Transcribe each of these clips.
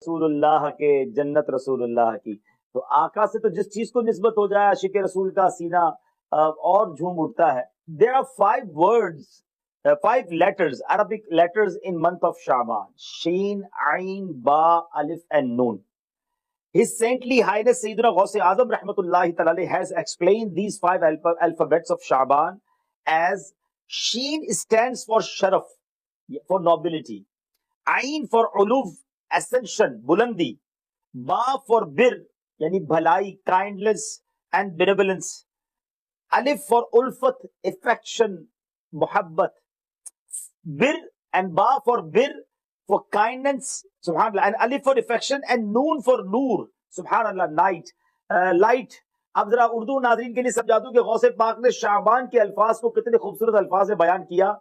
رسول اللہ کے جنت رسول اللہ کی، تو آقا سے تو جس چیز کو نسبت ہو جائے عاشق رسول کا سینہ اور جھوم اٹھتا ہے. There are 5 words, 5 letters, Arabic letters in month of Sha'ban: Sheen, Ain, Ba, Alif and Noon. His Saintly Highness Sayyidina Ghaus Azam Rahmatullahi Ta'ala has explained these 5 alphabets of Sha'ban as Sheen stands for Sharaf, for nobility. Ain for Uluv, ascension, Bulandi. Ba for Bir, yani bhalai, kindness and benevolence. Alif for Ulfat, affection, Muhabbat. Bir and Ba for Bir, for kindness, Subhanallah, and Alif for affection, and Noon for Noor, Subhanallah, night, light. اب ذرا اردو ناظرین کے لیے سمجھا دوں کہ غوث پاک نے شعبان کے الفاظ کو کتنے خوبصورت الفاظ میں بیان کیا.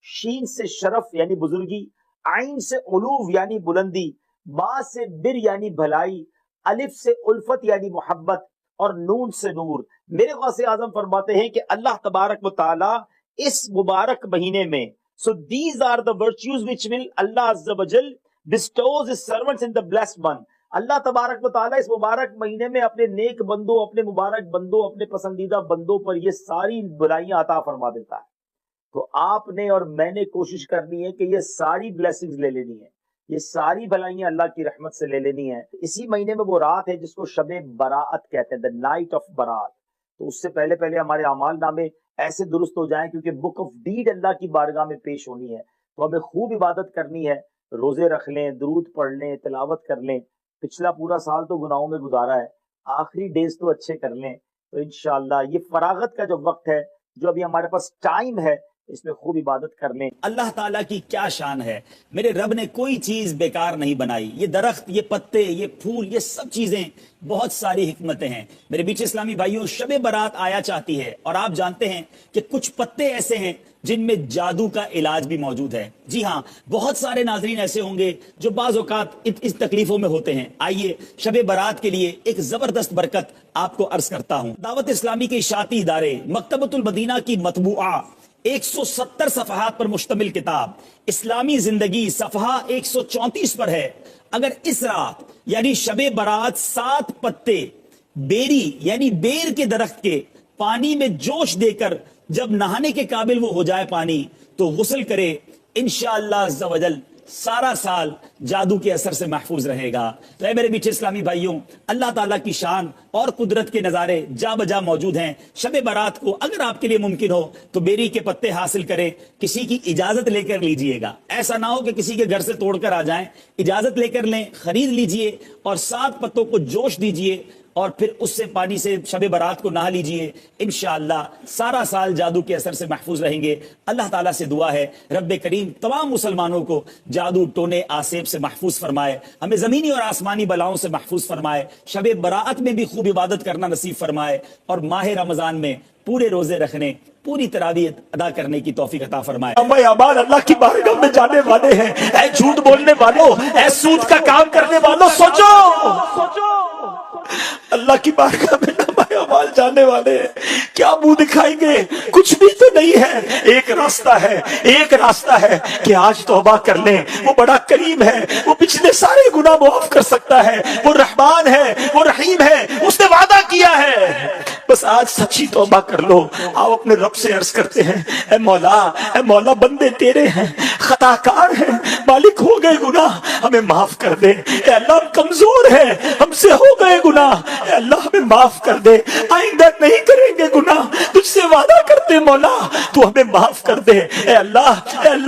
شین سے شرف یعنی بزرگی، عین سے علوو یعنی بلندی، با سے بر یعنی بھلائی، الف سے الفت یعنی محبت، اور نون سے نور. میرے غوث اعظم فرماتے ہیں کہ اللہ تبارک و تعالی اس مبارک مہینے میں so these are the virtues which will Allah Azza wa Jal bestows his servants in the blessed month. اللہ تبارک و تعالیٰ اس مبارک مہینے میں اپنے نیک بندوں، اپنے مبارک بندوں، اپنے پسندیدہ بندوں پر یہ ساری بلائیاں عطا فرما دیتا ہے. تو آپ نے اور میں نے کوشش کرنی ہے کہ یہ ساری بلیسنگز لے لینی ہے، یہ ساری بھلائیاں اللہ کی رحمت سے لے لینی ہے. اسی مہینے میں وہ رات ہے جس کو شب براءت کہتے ہیں، the night of برات. تو اس سے پہلے ہمارے اعمال نامے ایسے درست ہو جائیں، کیونکہ بک آف ڈیڈ اللہ کی بارگاہ میں پیش ہونی ہے. تو ہمیں خوب عبادت کرنی ہے، روزے رکھ لیں، درود پڑھ لیں، تلاوت کر لیں. پچھلا پورا سال تو گناہوں میں گزارا ہے، آخری ڈیز تو اچھے کر لیں. تو انشاءاللہ یہ فراغت کا جو وقت ہے، جو ابھی ہمارے پاس ٹائم ہے، اس میں خوب عبادت کر لیں. اللہ تعالیٰ کی کیا شان ہے، میرے رب نے کوئی چیز بیکار نہیں بنائی. یہ درخت، یہ پتے، یہ پھول، یہ سب چیزیں بہت ساری حکمتیں ہیں. میرے بیچ اسلامی بھائیوں، شب برات آیا چاہتی ہے، اور آپ جانتے ہیں کہ کچھ پتے ایسے ہیں جن میں جادو کا علاج بھی موجود ہے. جی ہاں، بہت سارے ناظرین ایسے ہوں گے جو بعض اوقات اس تکلیفوں میں ہوتے ہیں. آئیے شب برات کے لیے ایک زبردست برکت آپ کو عرض کرتا ہوں. دعوت اسلامی کے اشاعتی ادارے مکتبۃ المدینہ کی مطبوعہ 170 صفحات پر مشتمل کتاب اسلامی زندگی صفحہ 134 پر ہے. اگر اس رات یعنی شب برات 7 پتے بیری یعنی بیر کے درخت کے پانی میں جوش دے کر جب نہانے کے قابل وہ ہو جائے پانی، تو غسل کرے، انشاءاللہ عز و جل سارا سال جادو کے اثر سے محفوظ رہے گا. تو اے میرے بیچے اسلامی بھائیوں، اللہ تعالیٰ کی شان اور قدرت کے نظارے جا بجا موجود ہیں. شب برات کو اگر آپ کے لیے ممکن ہو تو بیری کے پتے حاصل کریں، کسی کی اجازت لے کر لیجئے گا. ایسا نہ ہو کہ کسی کے گھر سے توڑ کر آ جائیں، اجازت لے کر لیں، خرید لیجئے اور 7 پتوں کو جوش دیجئے اور پھر اس سے پانی سے شب برات کو نہا لیجئے. انشاءاللہ سارا سال جادو کے اثر سے محفوظ رہیں گے. اللہ تعالیٰ سے دعا ہے رب کریم تمام مسلمانوں کو جادو ٹونے آسیب سے محفوظ فرمائے، ہمیں زمینی اور آسمانی بلاؤں سے محفوظ فرمائے، شب براءت میں بھی خوب عبادت کرنا نصیب فرمائے، اور ماہ رمضان میں پورے روزے رکھنے، پوری تراویح ادا کرنے کی توفیق عطا فرمائے. امان اللہ کی بارگاہ میں جانے والے ہیں. اے جھوٹ بولنے والوں، اے سود کا کام کرنے والوں، سوچو. اللہ کی بارگاہ میں نمائے اعمال جانے والے ہیں. کیا منہ دکھائیں گے؟ کچھ بھی تو نہیں ہے. ایک راستہ ہے کہ آج توبہ کر لیں. وہ بڑا کریم ہے، وہ پچھلے سارے گناہ معاف کر سکتا ہے. وہ رحمان ہے، وہ رحیم ہے، اس نے وعدہ کیا ہے. بس آج سچی توبہ کر لو. آؤ اپنے رب سے عرض کرتے ہیں، اے مولا بندے تیرے ہیں، خطا کار ہیں، مالک ہو گئے گناہ، ہمیں معاف کر دے. اے اللہ ہم کمزور ہیں، ہم سے ہو گئے گناہ، اے اللہ ہمیں معاف کر دے. آئندہ نہیں کریں گے گناہ، تجھ سے وعدہ کرتے مولا تو ہمیں معاف کر دے. اے اللہ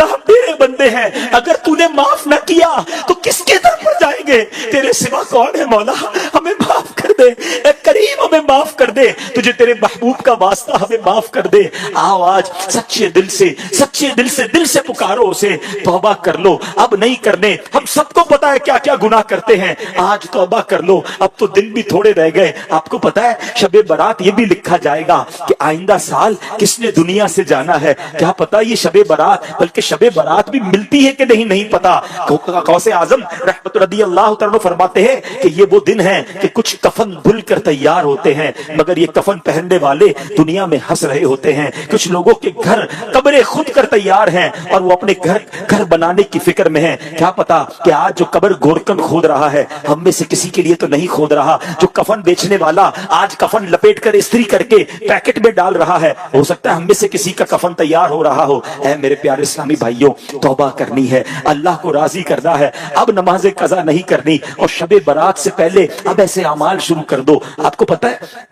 ہم تیرے بندے ہیں، اگر تو نے معاف نہ کیا تو کس کے در پر جائیں گے؟ تیرے سوا کون ہے مولا؟ ہمیں معاف کر دے. اے کریم ہمیں معاف کر دے. تجھے تیرے محبوب کا واسطہ ہمیں معاف کر دے. آؤ آج سچے دل سے پکارو اسے، توبہ کر لو. اب نہیں کرنے، ہم سب کو پتا ہے کیا کیا گناہ کرتے ہیں. آج توبہ کر لو. اب تو دن بھی تھوڑے رہ گئے. آپ کو پتا ہے شب برات یہ بھی لکھا جائے گا کہ آئندہ سال کس نے دنیا سے جانا ہے. کیا پتا یہ شب برات، بلکہ شب برات بھی ملتی ہے کہ نہیں پتا. غوث اعظم رحمت رضی اللہ تعالیٰ فرماتے ہیں کہ یہ وہ دن ہے کہ کچھ کفن دھل کر تیار ہوتے ہیں. ہیں مگر یہ کفن پہننے والے دنیا میں ہنس رہے ہوتے ہیں. کچھ لوگوں کے گھر قبریں خود کر تیار ہیں اور وہ اپنے گھر بنانے کی فکر میں ہیں. کیا پتا کہ آج جو قبر گورکن کھود رہا ہے ہم میں سے کسی کے لیے تو نہیں کھود رہا. جو کفن بیچنے والا آج کفن لپیٹ کر استری کر کے پیکٹ میں ڈال رہا ہے ہو سکتا ہے ہم میں سے کسی کا کفن تیار ہو رہا ہو. اے میرے پیارے اسلامی بھائیوں, توبہ کرنی ہے, اللہ کو راضی کرنا ہے. اب نماز قضا نہیں کرنی اور شب برات سے پہلے اب ایسے اعمال شروع کر دو. آپ کو پتہ ہے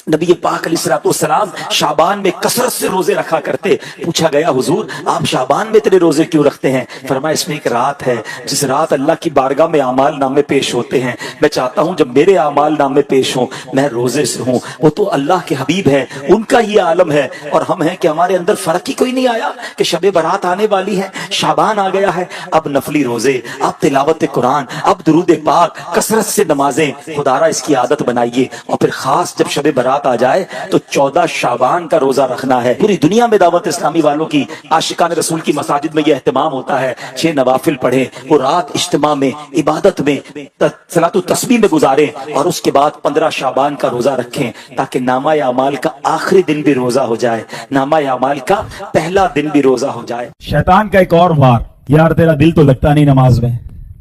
نبی پاک علیہ الصلوۃ والسلام شعبان میں کثرت سے روزے رکھا کرتے. پوچھا گیا حضور آپ شعبان میں اتنے روزے کیوں رکھتے ہیں؟ فرمایا اس میں ایک رات ہے جس رات اللہ کی بارگاہ میں اعمال نامے پیش ہوتے ہیں. میں چاہتا ہوں جب میرے اعمال نامے پیش ہوں میں روزے سے ہوں. وہ تو اللہ کے حبیب ہیں, ان کا یہ عالم ہے اور ہم ہیں کہ ہمارے اندر فرق ہی کوئی نہیں آیا کہ شب برات آنے والی ہے, شعبان آ گیا ہے. اب نفلی روزے, اب تلاوت قرآن, اب درود پاک, کثرت سے نمازیں. خدارا اس کی عادت بنائیے اور پھر خاص جب شب برات آ جائے تو 14 شعبان کا روزہ رکھنا ہے. پوری دنیا میں دعوت اسلامی والوں کی عاشقان رسول کی مساجد میں یہ اہتمام ہوتا ہے 6 نوافل پڑھیں, وہ رات اجتماع میں عبادت میں صلاۃ التسبیح میں گزاریں اور اس کے بعد 15 شعبان کا روزہ رکھیں تاکہ نامہ اعمال کا آخری دن بھی روزہ ہو جائے, نامہ اعمال کا پہلا دن بھی روزہ ہو جائے. شیطان کا ایک اور وار, یار تیرا دل تو لگتا نہیں نماز میں,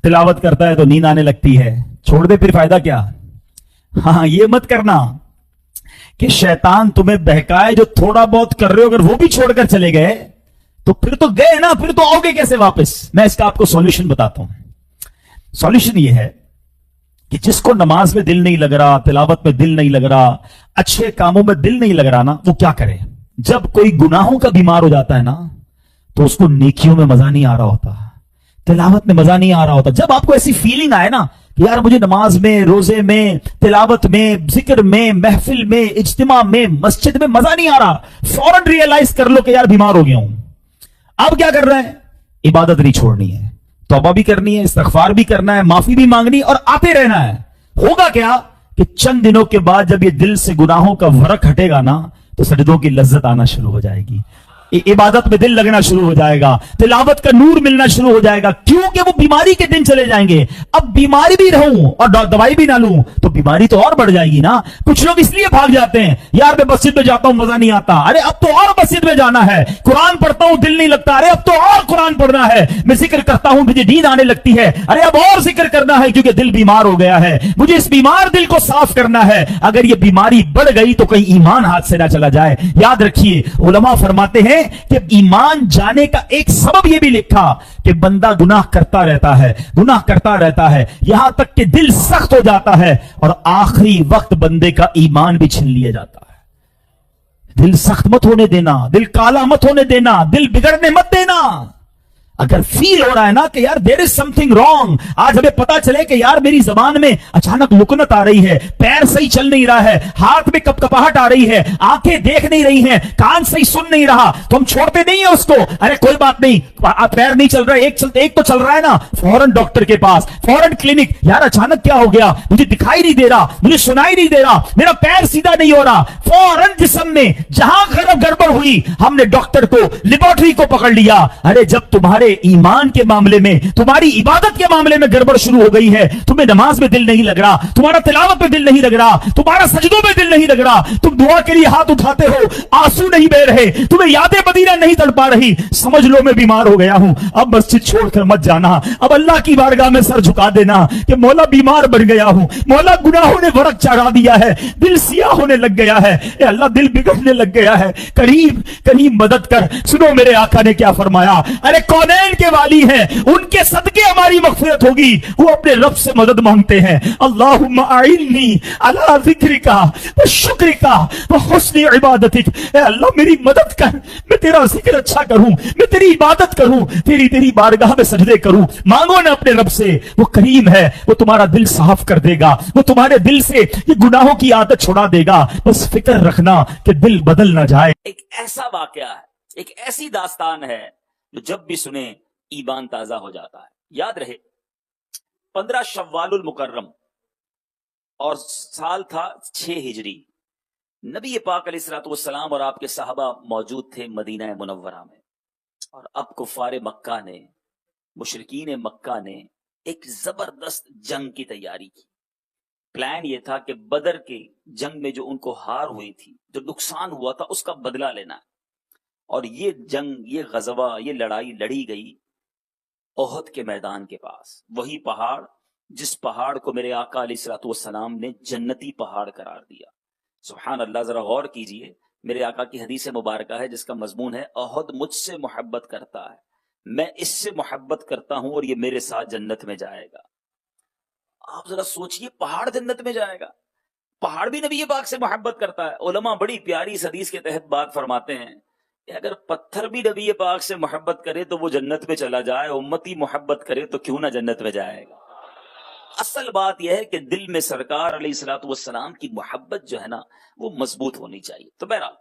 تلاوت کرتا ہے تو نیند آنے لگتی ہے, چھوڑ دے پھر فائدہ کیا. ہاں یہ مت کرنا کہ شیطان تمہیں بہکائے جو تھوڑا بہت کر رہے ہو, اگر وہ بھی چھوڑ کر چلے گئے تو پھر تو گئے نا, پھر تو آؤ گے کیسے واپس. میں اس کا آپ کو سولوشن بتاتا ہوں. سولوشن یہ ہے کہ جس کو نماز میں دل نہیں لگ رہا, تلاوت میں دل نہیں لگ رہا, اچھے کاموں میں دل نہیں لگ رہا نا, وہ کیا کرے. جب کوئی گناہوں کا بیمار ہو جاتا ہے نا تو اس کو نیکیوں میں مزہ نہیں آ رہا ہوتا, تلاوت میں مزہ نہیں آ رہا ہوتا. جب آپ کو ایسی فیلنگ آئے نا کہ یار مجھے نماز میں, روزے میں, تلاوت میں, ذکر میں, محفل میں, اجتماع میں, مسجد میں مزہ نہیں آ رہا, فوراً ریئلائز کر لو کہ یار بیمار ہو گیا ہوں. اب کیا کر رہے ہیں؟ عبادت نہیں چھوڑنی ہے, توبہ بھی کرنی ہے, استغفار بھی کرنا ہے, معافی بھی مانگنی اور آتے رہنا ہے. ہوگا کیا کہ چند دنوں کے بعد جب یہ دل سے گناہوں کا ورق ہٹے گا نا تو سجدوں کی لذت آنا شروع ہو جائے گی, عبادت میں دل لگنا شروع ہو جائے گا, تلاوت کا نور ملنا شروع ہو جائے گا. کیونکہ وہ بیماری کے دن چلے جائیں گے. اب بیماری بھی رہوں اور دوائی بھی نہ لوں تو بیماری تو اور بڑھ جائے گی نا. کچھ لوگ اس لیے بھاگ جاتے ہیں, یار میں مسجد میں جاتا ہوں مزہ نہیں آتا, ارے اب تو اور مسجد میں جانا ہے. قرآن پڑھتا ہوں دل نہیں لگتا, ارے اب تو اور قرآن پڑھنا ہے. میں ذکر کرتا ہوں مجھے نیند آنے لگتی ہے, ارے اب اور ذکر کرنا ہے کیونکہ دل بیمار ہو گیا ہے. مجھے اس بیمار دل کو صاف کرنا ہے. اگر یہ بیماری بڑھ گئی تو کہیں ایمان ہاتھ سے نہ چلا جائے. یاد رکھیے علماء فرماتے ہیں کہ ایمان جانے کا ایک سبب یہ بھی لکھا کہ بندہ گناہ کرتا رہتا ہے, گناہ کرتا رہتا ہے یہاں تک کہ دل سخت ہو جاتا ہے اور آخری وقت بندے کا ایمان بھی چھین لیا جاتا ہے. دل سخت مت ہونے دینا, دل کالا مت ہونے دینا, دل بگڑنے مت دینا. اگر فیل ہو رہا ہے نا کہ یار دیر از سم تھنگ رانگ, آج ہمیں پتا چلے کہ یار میری زبان میں اچانک لکنت آ رہی ہے, پیر صحیح چل نہیں رہا ہے, ہاتھ میں کپکپاہٹ آ رہی ہے, آنکھیں دیکھ نہیں رہی ہیں, کان صحیح سن نہیں رہا, تو ہم چھوڑتے نہیں ہیں اس کو. ارے کوئی بات نہیں, پیر نہیں چل رہا, ایک تو چل رہا ہے نا, فوراً ڈاکٹر کے پاس, فوراً کلینک. یار اچانک کیا ہو گیا, مجھے دکھائی نہیں دے رہا, مجھے سنائی نہیں دے رہا, میرا پیر سیدھا نہیں ہو رہا. فوراً جسم میں جہاں گڑبڑ ہوئی ہم نے ڈاکٹر کو, لیبارٹری کو پکڑ لیا. ارے جب تمہارے ایمان کے معاملے میں, تمہاری عبادت کے معاملے میں گڑبڑ شروع ہو گئی ہے, تمہیں نماز میں دل نہیں لگ رہا, تمہارا تلاوت میں دل نہیں لگ رہا, تمہارا سجدوں میں دل نہیں لگ رہا, تم دعا کے لیے ہاتھ اٹھاتے ہو آنسو نہیں بہ رہے, تمہیں یاد مدینہ نہیں تڑپا رہی, سمجھ لو میں بیمار ہو گیا ہوں. اب مسجد چھوڑ کر مت جانا, اب اللہ کی بارگاہ میں سر جھکا دینا کہ مولا بیمار بن گیا ہوں, مولا گناہوں نے ورق چڑھا دیا ہے, دل سیاہ ہونے لگ گیا ہے, اے اللہ دل بگڑنے لگ گیا ہے, قریب مدد کر. سنو میرے آقا نے کیا فرمایا, ارے کونین کے والی ہیں, ان کے صدقے ہماری مغفرت ہوگی. وہ اپنے رب سے مدد مانگتے ہیں, اللہم اعنی علی ذکرک و شکرک و حسن عبادتک. اے اللہ میری مدد کر, میں تیرا ذکر اچھا کروں, میں تیری عبادت کروں, تیری بارگاہ میں سجدے کروں. مانگو نا اپنے رب سے, وہ کریم ہے, وہ تمہارا دل صاف کر دے گا, وہ تمہارے دل سے یہ گناہوں کی عادت چھڑا دے گا. بس فکر رکھنا کہ دل بدل نہ جائے. ایک ایسا واقعہ ہے, ایک ایسی داستان ہے جو جب بھی سنیں ایمان تازہ ہو جاتا ہے. یاد رہے 15 شوال المکرم اور سال تھا 6 ہجری. نبی پاک علیہ الصلوۃ والسلام اور آپ کے صحابہ موجود تھے مدینہ منورہ میں, اور اب کفار مکہ نے, مشرکین مکہ نے ایک زبردست جنگ کی تیاری کی. پلان یہ تھا کہ بدر کے جنگ میں جو ان کو ہار ہوئی تھی، جو نقصان ہوا تھا، اس کا بدلہ لینا ہے۔ اور یہ جنگ، یہ غزوہ، یہ لڑائی لڑی گئی احد کے میدان کے پاس، وہی پہاڑ جس پہاڑ کو میرے آقا علیہ الصلوۃ والسلام نے جنتی پہاڑ قرار دیا۔ سبحان اللہ، ذرا غور کیجئے، میرے آقا کی حدیث مبارکہ ہے جس کا مضمون ہے احد مجھ سے محبت کرتا ہے، میں اس سے محبت کرتا ہوں اور یہ میرے ساتھ جنت میں جائے گا۔ آپ ذرا سوچئے، پہاڑ جنت میں جائے گا، پہاڑ بھی نبی پاک سے محبت کرتا ہے۔ علماء بڑی پیاری اس حدیث کے تحت بات فرماتے ہیں کہ اگر پتھر بھی نبی پاک سے محبت کرے تو وہ جنت میں چلا جائے، امتی محبت کرے تو کیوں نہ جنت میں جائے گا۔ اصل بات یہ ہے کہ دل میں سرکار علیہ الصلوۃ والسلام کی محبت جو ہے نا وہ مضبوط ہونی چاہیے۔ تو بہرحال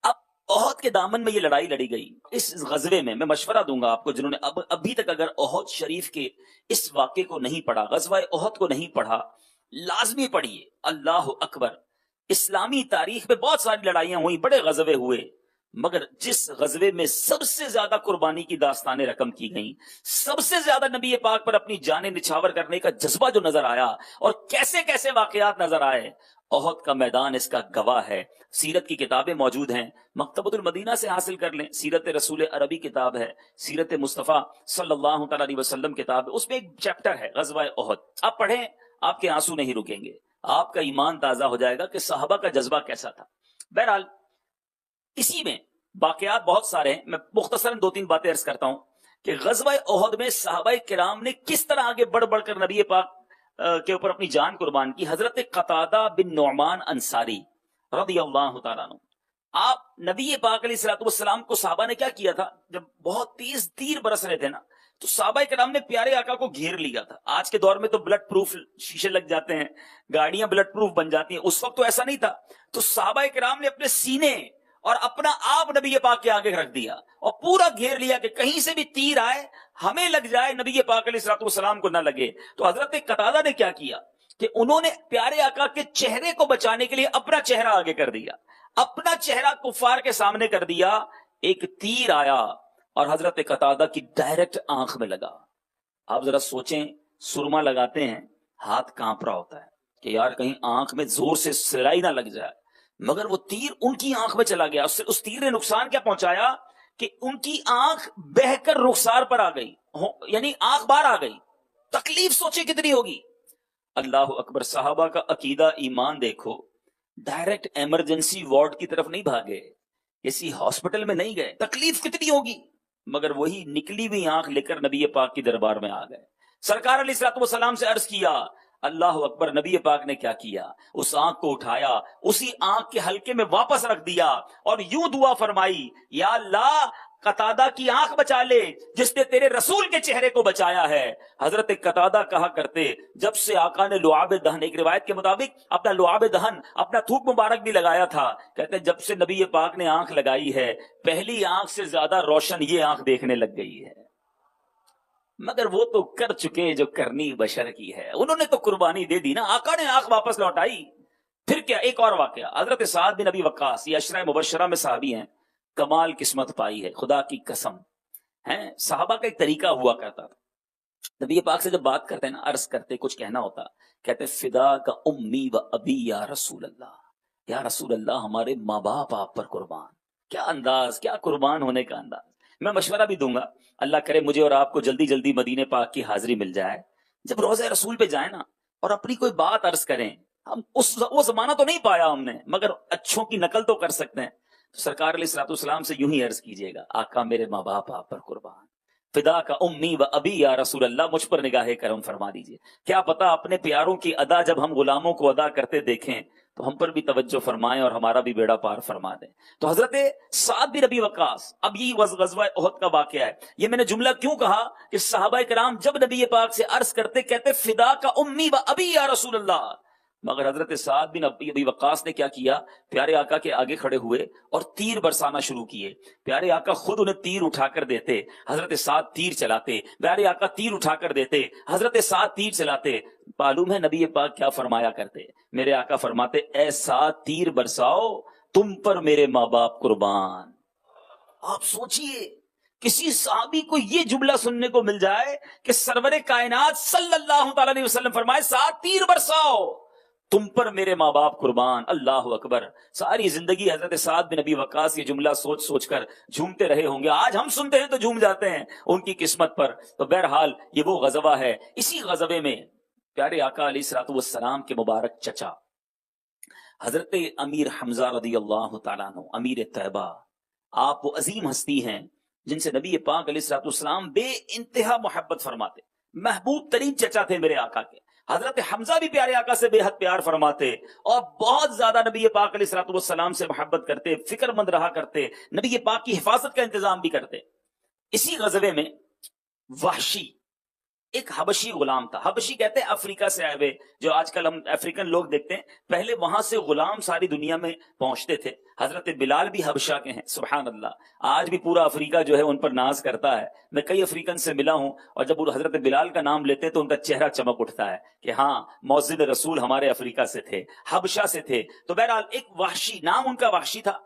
اب احد کے دامن میں یہ لڑائی لڑی گئی۔ اس غزوے میں مشورہ دوں گا آپ کو، جنہوں نے ابھی تک اگر احد شریف کے اس واقعے کو نہیں پڑھا، غزوہ احد کو نہیں پڑھا، لازمی پڑھیے۔ اللہ اکبر، اسلامی تاریخ میں بہت ساری لڑائیاں ہوئی، بڑے غزوے ہوئے، مگر جس غزوے میں سب سے زیادہ قربانی کی داستانیں رقم کی گئیں، سب سے زیادہ نبی پاک پر اپنی جانیں نچھاور کرنے کا جذبہ جو نظر آیا، اور کیسے کیسے واقعات نظر آئے، احد کا میدان اس کا گواہ ہے۔ سیرت کی کتابیں موجود ہیں، مکتبۃ المدینہ سے حاصل کر لیں، سیرت رسول عربی کتاب ہے، سیرت مصطفیٰ صلی اللہ تعالی علیہ وسلم کتاب ہے، اس میں ایک چیپٹر ہے غزوہ احد، آپ پڑھیں، آپ کے آنسو نہیں رکیں گے، آپ کا ایمان تازہ ہو جائے گا کہ صحابہ کا جذبہ کیسا تھا۔ بہرحال اسی میں واقعات بہت سارے ہیں، میں مختصراً 2-3 باتیں عرض کرتا ہوں کہ غزوہ احد میں صحابہ کرام نے کس طرح آگے بڑھ بڑھ کر نبی پاک کے اوپر اپنی جان قربان کی۔ حضرت قتادہ بن نعمان انصاری رضی اللہ تعالیٰ عنہ، آپ نبی پاک علیہ الصلوۃ والسلام کو صحابہ نے کیا کیا تھا، جب بہت تیز تیر برس رہے تھے نا، تو صحابہ کرام نے پیارے آقا کو گھیر لیا تھا۔ آج کے دور میں تو بلٹ پروف شیشے لگ جاتے ہیں، گاڑیاں بلٹ پروف بن جاتی ہیں، اس وقت تو ایسا نہیں تھا۔ تو صحابہ کرام نے اپنے سینے اور اپنا آپ نبی پاک کے آگے رکھ دیا اور پورا گھیر لیا کہ کہیں سے بھی تیر آئے ہمیں لگ جائے، نبی پاک علیہ الصلوۃ والسلام کو نہ لگے۔ تو حضرت قتادہ نے کیا کیا کہ انہوں نے پیارے آقا کے چہرے کو بچانے کے لیے اپنا چہرہ آگے کر دیا، اپنا چہرہ کفار کے سامنے کر دیا۔ ایک تیر آیا اور حضرت قتادہ کی ڈائریکٹ آنکھ میں لگا۔ آپ ذرا سوچیں، سرما لگاتے ہیں، ہاتھ کانپ رہا ہوتا ہے کہ یار کہیں آنکھ میں زور سے سلائی نہ لگ جائے، مگر وہ تیر ان کی آنکھ میں چلا گیا۔ اس تیر نے نقصان کیا پہنچایا کہ ان کی آنکھ بہہ کر رخسار پر آ گئی، یعنی آنکھ باہر آ گئی۔ تکلیف سوچے کتنی ہوگی۔ اللہ اکبر، صحابہ کا عقیدہ ایمان دیکھو، ڈائریکٹ ایمرجنسی وارڈ کی طرف نہیں بھاگے، کسی ہاسپٹل میں نہیں گئے، تکلیف کتنی ہوگی، مگر وہی نکلی ہوئی آنکھ لے کر نبی پاک کی دربار میں آ گئے۔ سرکار علیہ الصلوۃ والسلام سے عرض کیا، اللہ اکبر، نبی پاک نے کیا کیا، اس آنکھ کو اٹھایا، اسی آنکھ کے حلقے میں واپس رکھ دیا اور یوں دعا فرمائی، یا اللہ قتادہ کی آنکھ بچا لے جس نے تیرے رسول کے چہرے کو بچایا ہے۔ حضرت قتادہ کہا کرتے، جب سے آقا نے لعاب دہن، ایک روایت کے مطابق اپنا لعاب دہن، اپنا تھوک مبارک بھی لگایا تھا، کہتے جب سے نبی پاک نے آنکھ لگائی ہے، پہلی آنکھ سے زیادہ روشن یہ آنکھ دیکھنے لگ گئی ہے۔ مگر وہ تو کر چکے جو کرنی بشر کی ہے، انہوں نے تو قربانی دے دی نا، آقا نے آنکھ واپس لوٹائی۔ پھر کیا، ایک اور واقعہ، حضرت سعد بن ابی وقاص، یہ عشرہ مبشرہ میں صحابی ہیں، کمال قسمت پائی ہے، خدا کی قسم ہے۔ صحابہ کا ایک طریقہ ہوا کرتا تھا، نبی پاک سے جب بات کرتے ہیں نا، عرض کرتے، کچھ کہنا ہوتا، کہتے فدا کا امی و ابی یا رسول اللہ، یا رسول اللہ ہمارے ماں باپ آپ پر قربان۔ کیا انداز، کیا قربان ہونے کا انداز۔ میں مشورہ بھی دوں گا، اللہ کرے مجھے اور آپ کو جلدی جلدی مدینے پاک کی حاضری مل جائے، جب روضہ رسول پہ جائیں نا اور اپنی کوئی بات عرض کریں، ہم وہ زمانہ تو نہیں پایا ہم نے، مگر اچھوں کی نقل تو کر سکتے ہیں، تو سرکار علیہ الصلوۃ والسلام سے یوں ہی عرض کیجئے گا، آقا میرے ماں باپ آپ پر قربان، فدا کا امی و ابی یا رسول اللہ، مجھ پر نگاہ کرم فرما دیجئے۔ کیا پتا اپنے پیاروں کی ادا جب ہم غلاموں کو ادا کرتے دیکھیں تو ہم پر بھی توجہ فرمائیں اور ہمارا بھی بیڑا پار فرما دیں۔ تو حضرت سعد بن ابی وقاص، اب یہ غزوہ احد کا واقعہ ہے۔ یہ میں نے جملہ کیوں کہا کہ صحابہ کرام جب نبی پاک سے عرض کرتے، کہتے فدا کا امی و ابی یا رسول اللہ، مگر حضرت سعد بن ابی وقاص نے کیا کیا، پیارے آقا کے آگے کھڑے ہوئے اور تیر برسانا شروع کیے۔ پیارے آقا خود انہیں تیر اٹھا کر دیتے، حضرت سعد تیر چلاتے، پیارے آقا تیر اٹھا کر دیتے، حضرت سعد تیر چلاتے۔ معلوم ہے نبی پاک کیا فرمایا کرتے، میرے آقا فرماتے، اے سعد تیر برساؤ، تم پر میرے ماں باپ قربان۔ آپ سوچئے کسی صحابی کو یہ جملہ سننے کو مل جائے کہ سرور کائنات صلی اللہ تعالی علیہ وسلم فرمائے 7 تیر برساؤ تم پر میرے ماں باپ قربان، اللہ اکبر. ساری زندگی حضرت سعد بن ابی وقاص یہ جملہ سوچ سوچ کر جھومتے رہے ہوں گے. آج ہم سنتے ہیں تو جھوم جاتے ہیں ان کی قسمت پر. تو بہرحال یہ وہ غزوہ ہے. اسی غزوے میں پیارے آقا علیہ الصلوۃ والسلام کے مبارک چچا حضرت امیر حمزہ رضی اللہ تعالیٰ عنہ، امیر طیبہ، آپ وہ عظیم ہستی ہیں جن سے نبی پاک علیہ الصلوۃ والسلام بے انتہا محبت فرماتے. محبوب ترین چچا تھے میرے آقا کے. حضرت حمزہ بھی پیارے آقا سے بے حد پیار فرماتے اور بہت زیادہ نبی پاک علیہ الصلوۃ والسلام سے محبت کرتے، فکر مند رہا کرتے، نبی پاک کی حفاظت کا انتظام بھی کرتے. اسی غزوے میں وحشی ایک حبشی غلام تھا. حبشی کہتے ہیں افریقہ سے آئے ہوئے، جو آج کل ہم افریقن لوگ دیکھتے ہیں، پہلے وہاں سے غلام ساری دنیا میں پہنچتے تھے. حضرت بلال بھی حبشہ کے ہیں، سبحان اللہ. آج بھی پورا افریقہ جو ہے ان پر ناز کرتا ہے. میں کئی افریقن سے ملا ہوں اور جب وہ حضرت بلال کا نام لیتے تو ان کا چہرہ چمک اٹھتا ہے کہ ہاں مؤذن رسول ہمارے افریقہ سے تھے، حبشہ سے تھے. تو بہرحال ایک وحشی، نام ان کا وحشی تھا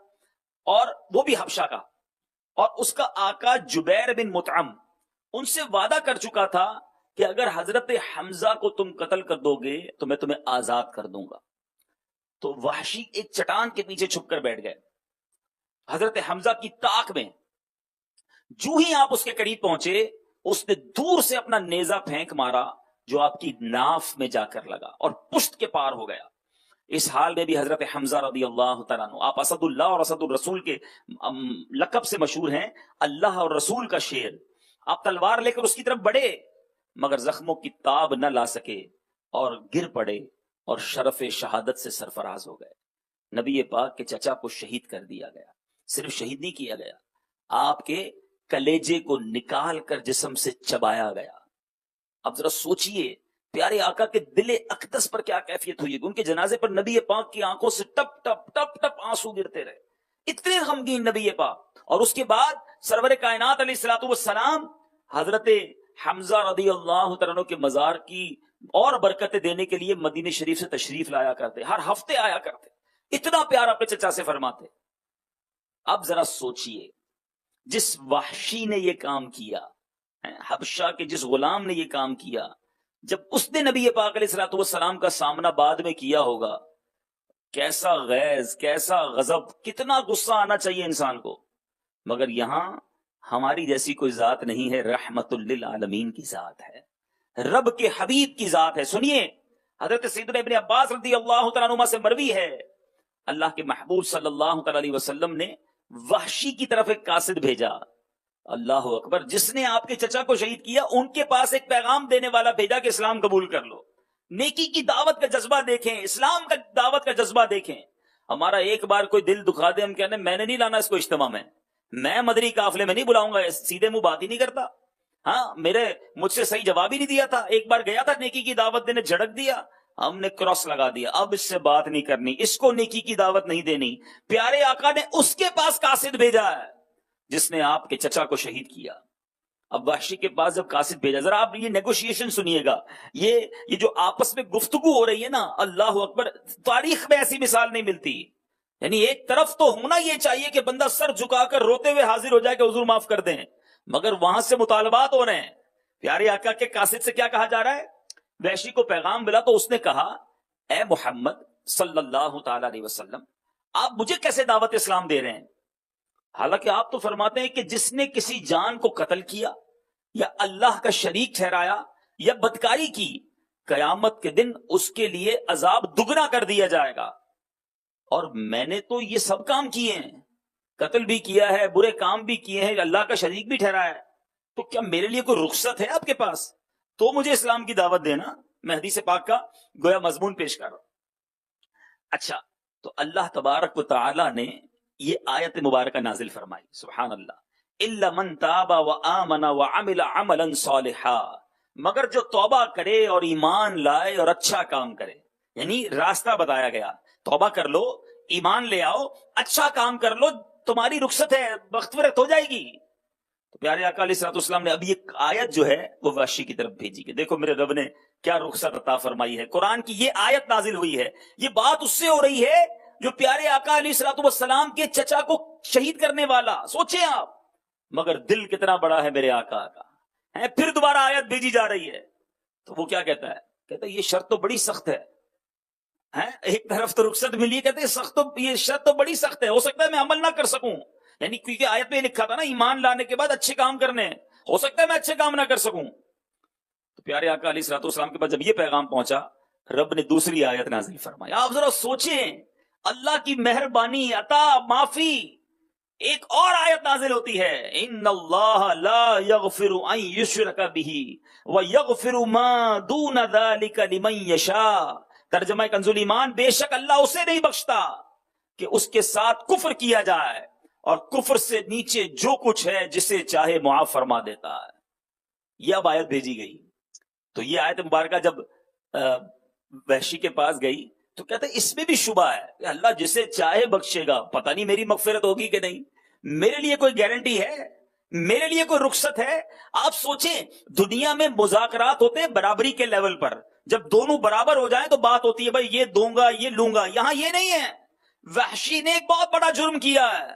اور وہ بھی حبشہ کا، اور اس کا آقا جبیر بن مطعم ان سے وعدہ کر چکا تھا کہ اگر حضرت حمزہ کو تم قتل کر دو گے تو میں تمہیں آزاد کر دوں گا. تو وحشی ایک چٹان کے پیچھے چھپ کر بیٹھ گئے حضرت حمزہ کی طاق میں. جو ہی آپ اس کے قریب پہنچے اس نے دور سے اپنا نیزہ پھینک مارا جو آپ کی ناف میں جا کر لگا اور پشت کے پار ہو گیا. اس حال میں بھی حضرت حمزہ رضی اللہ تعالیٰ عنہ، آپ اسد اللہ اور اسد الرسول کے لقب سے مشہور ہیں، اللہ اور رسول کا شیر. آپ تلوار لے کر اس کی طرف بڑھے مگر زخموں کی تاب نہ لا سکے اور گر پڑے اور شرف شہادت سے سرفراز ہو گئے. نبی پاک کے چچا کو شہید کر دیا گیا. صرف شہید نہیں کیا گیا، آپ کے کلیجے کو نکال کر جسم سے چبایا گیا. اب ذرا سوچئے پیارے آقا کے دل اقدس پر کیا کیفیت ہوئی. ان کے جنازے پر نبی پاک کی آنکھوں سے ٹپ ٹپ ٹپ ٹپ آنسو گرتے رہے. اتنے غمگین نبی پاک. اور اس کے بعد سرور کائنات علیہ الصلوۃ والسلام حضرت حمزہ رضی اللہ تعالیٰ عنہ کے مزار کی اور برکتیں دینے کے لیے مدینہ شریف سے تشریف لایا کرتے، ہر ہفتے آیا کرتے. اتنا پیار اپنے چچا سے فرماتے. اب ذرا سوچئے جس وحشی نے یہ کام کیا، حبشہ کے جس غلام نے یہ کام کیا، جب اس نے نبی پاک علیہ الصلوۃ والسلام کا سامنا بعد میں کیا ہوگا، کیسا غیظ، کیسا غضب، کتنا غصہ آنا چاہیے انسان کو. مگر یہاں ہماری جیسی کوئی ذات نہیں ہے، رحمت للعالمین کی ذات ہے، رب کے حبیب کی ذات ہے. سنیے حضرت سیدنا ابن عباس رضی اللہ تعالیٰ عنہما سے مروی ہے، اللہ کے محبوب صلی اللہ تعالیٰ علیہ وسلم نے وحشی کی طرف ایک قاصد بھیجا. اللہ اکبر. جس نے آپ کے چچا کو شہید کیا ان کے پاس ایک پیغام دینے والا بھیجا کہ اسلام قبول کر لو. نیکی کی دعوت کا جذبہ دیکھیں، اسلام کا دعوت کا جذبہ دیکھیں. ہمارا ایک بار کوئی دل دکھا دے ہم کہنے میں نے نہیں لانا اس کو اجتماع میں مدری قافلے میں نہیں بلاؤں گا، سیدھے منہ بات ہی نہیں کرتا. ہاں مجھ سے صحیح جواب ہی نہیں دیا تھا. ایک بار گیا تھا نیکی کی دعوت دینے، جھڑک دیا، ہم نے کراس لگا دیا، اب اس سے بات نہیں کرنی، اس کو نیکی کی دعوت نہیں دینی. پیارے آقا نے اس کے پاس قاصد بھیجا ہے جس نے آپ کے چچا کو شہید کیا. اب وحشی کے پاس جب قاصد بھیجا، ذرا آپ یہ نیگوشیشن سنیے گا، یہ جو آپس میں گفتگو ہو رہی ہے نا، اللہ اکبر، تاریخ میں ایسی مثال نہیں ملتی. یعنی ایک طرف تو ہونا یہ چاہیے کہ بندہ سر جھکا کر روتے ہوئے حاضر ہو جائے کہ حضور معاف کر دیں، مگر وہاں سے مطالبات ہو رہے ہیں. پیارے آقا کے قاصد سے کیا کہا جا رہا ہے؟ وحشی کو پیغام ملا تو اس نے کہا اے محمد صلی اللہ تعالی علیہ وسلم، آپ مجھے کیسے دعوت اسلام دے رہے ہیں؟ حالانکہ آپ تو فرماتے ہیں کہ جس نے کسی جان کو قتل کیا یا اللہ کا شریک ٹھہرایا یا بدکاری کی، قیامت کے دن اس کے لیے عذاب دگنا کر دیا جائے گا. اور میں نے تو یہ سب کام کیے ہیں، قتل بھی کیا ہے، برے کام بھی کیے ہیں، اللہ کا شریک بھی ٹھہرایا ہے، تو کیا میرے لیے کوئی رخصت ہے آپ کے پاس؟ تو مجھے اسلام کی دعوت دینا. میں حدیث پاک کا گویا مضمون پیش کر رہا ہوں. اچھا، تو اللہ تبارک و تعالی نے یہ آیت مبارکہ نازل فرمائی. سبحان اللہ. الا من تاب وآمن وعمل عملا صالحا، مگر جو توبہ کرے اور ایمان لائے اور اچھا کام کرے. یعنی راستہ بتایا گیا، توبہ کر لو، ایمان لے آؤ، اچھا کام کر لو، تمہاری رخصت ہے، مغفرت ہو جائے گی. تو پیارے آقا علیہ الصلوۃ والسلام نے اب یہ آیت جو ہے وہ وحشی کی طرف بھیجی کہ دیکھو میرے رب نے کیا رخصت عطا فرمائی ہے. قرآن کی یہ آیت نازل ہوئی ہے. یہ بات اس سے ہو رہی ہے جو پیارے آقا علیہ الصلوۃ والسلام کے چچا کو شہید کرنے والا. سوچیں آپ، مگر دل کتنا بڑا ہے میرے آقا کا. پھر دوبارہ آیت بھیجی جا رہی ہے تو وہ کیا کہتا ہے یہ شرط تو بڑی سخت ہے. ایک طرف تو رخصت ملی ہے, کہتے ہیں یہ شرط تو بڑی سخت ہے, ہو سکتا ہے میں عمل نہ کر سکوں. یعنی کیونکہ آیت میں لکھا تھا نا ایمان لانے کے بعد اچھے کام کرنے, ہو سکتا ہے میں اچھے کام نہ کر سکوں. تو پیارے آقا علیہ الصلوۃ والسلام کے پاس جب یہ پیغام پہنچا, رب نے دوسری آیت نازل فرمائی. آپ ذرا سوچیں, اللہ کی مہربانی, عطا, معافی. ایک اور آیت نازل ہوتی ہے, ان اللہ لا یغفر ان یشرک بہ ویغفر ما دون ذلک لمن یشاء. ترجمہ کنز ایمان, بے شک اللہ اسے نہیں بخشتا کہ اس کے ساتھ کفر کیا جائے, اور کفر سے نیچے جو کچھ ہے جسے چاہے معاف فرما دیتا ہے. یہ اب آیت بھیجی گئی. تو یہ آیت مبارکہ جب وحشی کے پاس گئی تو کہتے ہیں اس میں بھی شبہ ہے کہ اللہ جسے چاہے بخشے گا, پتہ نہیں میری مغفرت ہوگی کہ نہیں, میرے لیے کوئی گارنٹی ہے, میرے لیے کوئی رخصت ہے. آپ سوچیں, دنیا میں مذاکرات ہوتے ہیں برابری کے لیول پر, جب دونوں برابر ہو جائیں تو بات ہوتی ہے بھائی یہ دوں گا یہ لوں گا. یہاں یہ نہیں ہے. وحشی نے ایک بہت بڑا جرم کیا ہے,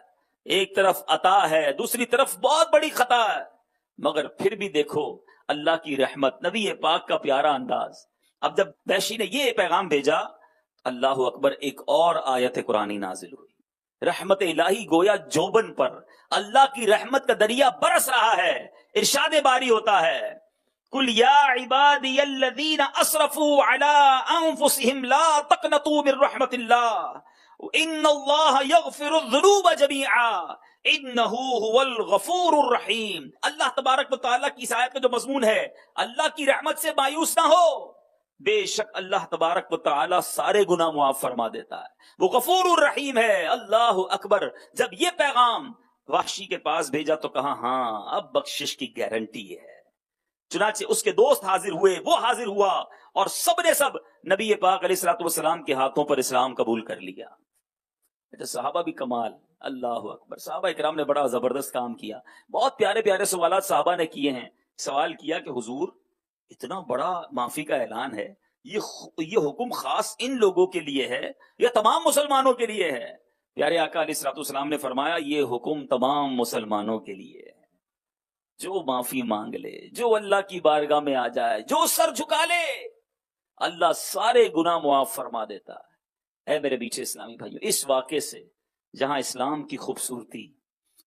ایک طرف عطا ہے, دوسری طرف بہت بڑی خطا ہے, مگر پھر بھی دیکھو اللہ کی رحمت, نبی پاک کا پیارا انداز. اب جب وحشی نے یہ پیغام بھیجا, اللہ اکبر, ایک اور آیت قرآنی نازل ہوئی. رحمت الہی گویا جوبن پر اللہ کی رحمت کا دریا برس رہا ہے. ارشاد باری ہوتا ہے, قل یا عبادی الذین اسرفوا علی انفسہم لا تقنطوا من رحمت اللہ ان اللہ یغفر الذنوب جمیعا انہ هو الغفور الرحیم. اللہ تبارک و تعالیٰ کی اس آیت کا جو مضمون ہے, اللہ کی رحمت سے مایوس نہ ہو, بے شک اللہ تبارک و تعالیٰ سارے گناہ معاف فرما دیتا ہے, وہ غفور الرحیم ہے. اللہ اکبر. جب یہ پیغام وحشی کے پاس بھیجا تو کہا ہاں اب بخشش کی گارنٹی ہے. چنانچہ اس کے دوست حاضر ہوئے, وہ حاضر ہوا, اور سب نے سب نبی پاک علیہ الصلوۃ والسلام کے ہاتھوں پر اسلام قبول کر لیا. صحابہ بھی کمال, اللہ اکبر. صحابہ اکرام نے بڑا زبردست کام کیا. بہت پیارے پیارے سوالات صحابہ نے کیے ہیں. سوال کیا کہ حضور اتنا بڑا معافی کا اعلان ہے, یہ حکم خاص ان لوگوں کے لیے ہے یا تمام مسلمانوں کے لیے ہے؟ پیارے آقا علیہ الصلوۃ والسلام نے فرمایا یہ حکم تمام مسلمانوں کے لیے ہے. جو معافی مانگ لے, جو اللہ کی بارگاہ میں آ جائے, جو سر جھکا لے, اللہ سارے گناہ معاف فرما دیتا ہے. اے میرے بیچے اسلامی بھائیو, اس واقعے سے جہاں اسلام کی خوبصورتی,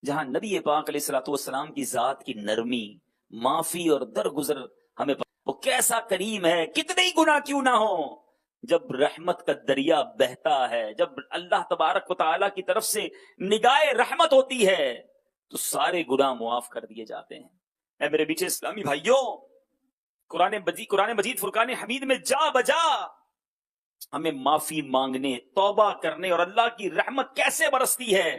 جہاں نبی پاک علیہ الصلوۃ والسلام کی ذات کی نرمی, معافی اور درگزر ہمیں وہ کیسا کریم ہے, کتنے ہی گناہ کیوں نہ ہو, جب رحمت کا دریا بہتا ہے, جب اللہ تبارک و تعالیٰ کی طرف سے نگاہ رحمت ہوتی ہے تو سارے گناہ معاف کر دیے جاتے ہیں. اے میرے بیچے اسلامی بھائیوں, قرآن مجید فرقان حمید میں جا بجا ہمیں معافی مانگنے, توبہ کرنے اور اللہ کی رحمت کیسے برستی ہے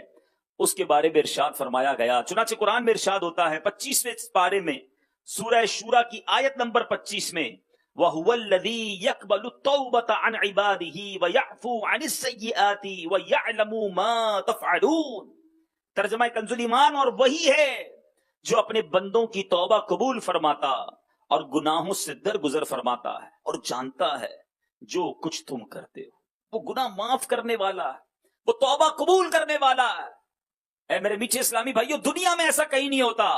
اس کے بارے میں ارشاد فرمایا گیا. چنانچہ قرآن میں ارشاد ہوتا ہے 25ویں پارے میں سورہ شورا کی آیت نمبر 25 میں, وَهُوَ الَّذِي يَقْبَلُ التَّوْبَةَ عَنْ عِبَادِهِ وَيَعْفُو عَنِ السَّيِّئَاتِ وَيَعْلَمُ مَا تَفْعَلُونَ. ترجمہ کنز ایمان, اور وہی ہے جو اپنے بندوں کی توبہ قبول فرماتا اور گناہوں سے درگزر فرماتا ہے, اور جانتا ہے جو کچھ تم کرتے ہو. وہ گناہ معاف کرنے والا ہے, وہ توبہ قبول کرنے والا ہے. اے میرے میٹھے اسلامی بھائیو, دنیا میں ایسا کہیں نہیں ہوتا.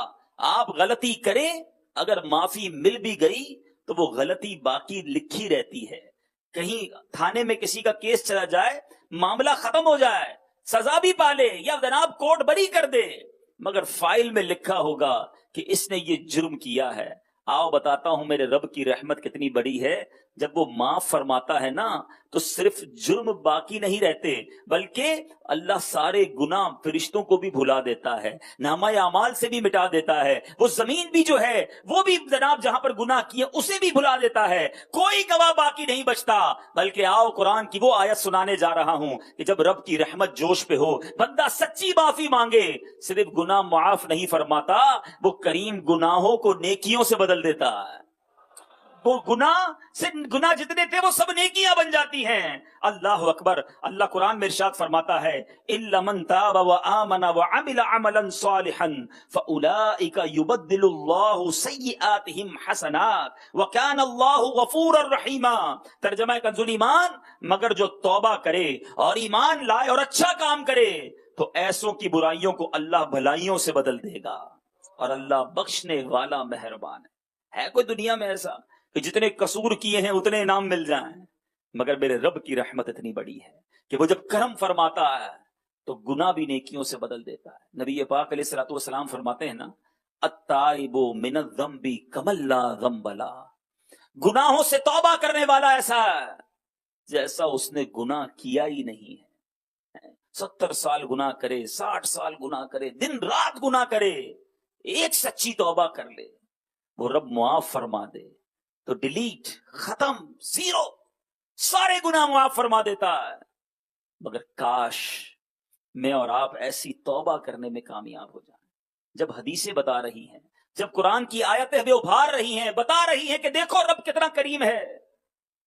آپ غلطی کریں, اگر معافی مل بھی گئی تو وہ غلطی باقی لکھی رہتی ہے. کہیں تھانے میں کسی کا کیس چلا جائے, معاملہ ختم ہو جائے, سزا بھی پالے یا جناب کورٹ بری کر دے, مگر فائل میں لکھا ہوگا کہ اس نے یہ جرم کیا ہے. آؤ بتاتا ہوں میرے رب کی رحمت کتنی بڑی ہے. جب وہ معاف فرماتا ہے نا تو صرف جرم باقی نہیں رہتے, بلکہ اللہ سارے گناہ فرشتوں کو بھی بھلا دیتا ہے, نامہ اعمال سے بھی مٹا دیتا ہے. وہ زمین بھی جو ہے وہ بھی جناب جہاں پر گناہ کیے اسے بھی بھلا دیتا ہے. کوئی گواہ باقی نہیں بچتا. بلکہ آؤ قرآن کی وہ آیت سنانے جا رہا ہوں کہ جب رب کی رحمت جوش پہ ہو, بندہ سچی معافی مانگے, صرف گناہ معاف نہیں فرماتا, وہ کریم گناہوں کو نیکیوں سے بدل دیتا ہے. وہ گناہ جتنے تھے وہ سب نیکیاں بن جاتی ہیں. اللہ اکبر. اللہ قرآن میں ارشاد فرماتا ہے, إِلَّا مَن تَابَ وَآمَنَ وَعَمِلَ عَمَلًا صَالِحًا فَأُولَٰئِكَ يُبَدِّلُ اللَّهُ سَيِّئَاتِهِمْ حَسَنَاتٍ وَكَانَ اللَّهُ غَفُورًا رَحِيمًا. ترجمہ کنز ایمان, مگر جو توبہ کرے اور ایمان لائے اور اچھا کام کرے تو ایسوں کی برائیوں کو اللہ بھلائیوں سے بدل دے گا. اور اللہ بخشنے والا مہربان ہے کوئی دنیا میں ایسا کہ جتنے قصور کیے ہیں اتنے انعام مل جائیں؟ مگر میرے رب کی رحمت اتنی بڑی ہے کہ وہ جب کرم فرماتا ہے تو گناہ بھی نیکیوں سے بدل دیتا ہے. نبی پاک علیہ الصلوۃ والسلام فرماتے ہیں نا، التائب من الذنب کمن لا ذنب له، گناہوں سے توبہ کرنے والا ایسا ہے جیسا اس نے گناہ کیا ہی نہیں ہے. 70 سال گناہ کرے، 60 سال گناہ کرے، دن رات گناہ کرے، ایک سچی توبہ کر لے، وہ رب معاف فرما دے تو ڈیلیٹ، ختم، زیرو، سارے گناہ معاف فرما دیتا ہے. مگر کاش میں اور آپ ایسی توبہ کرنے میں کامیاب ہو جائیں. جب حدیثیں بتا رہی ہیں، جب قرآن کی آیتیں ہمیں ابھار رہی ہیں، بتا رہی ہیں کہ دیکھو رب کتنا کریم ہے،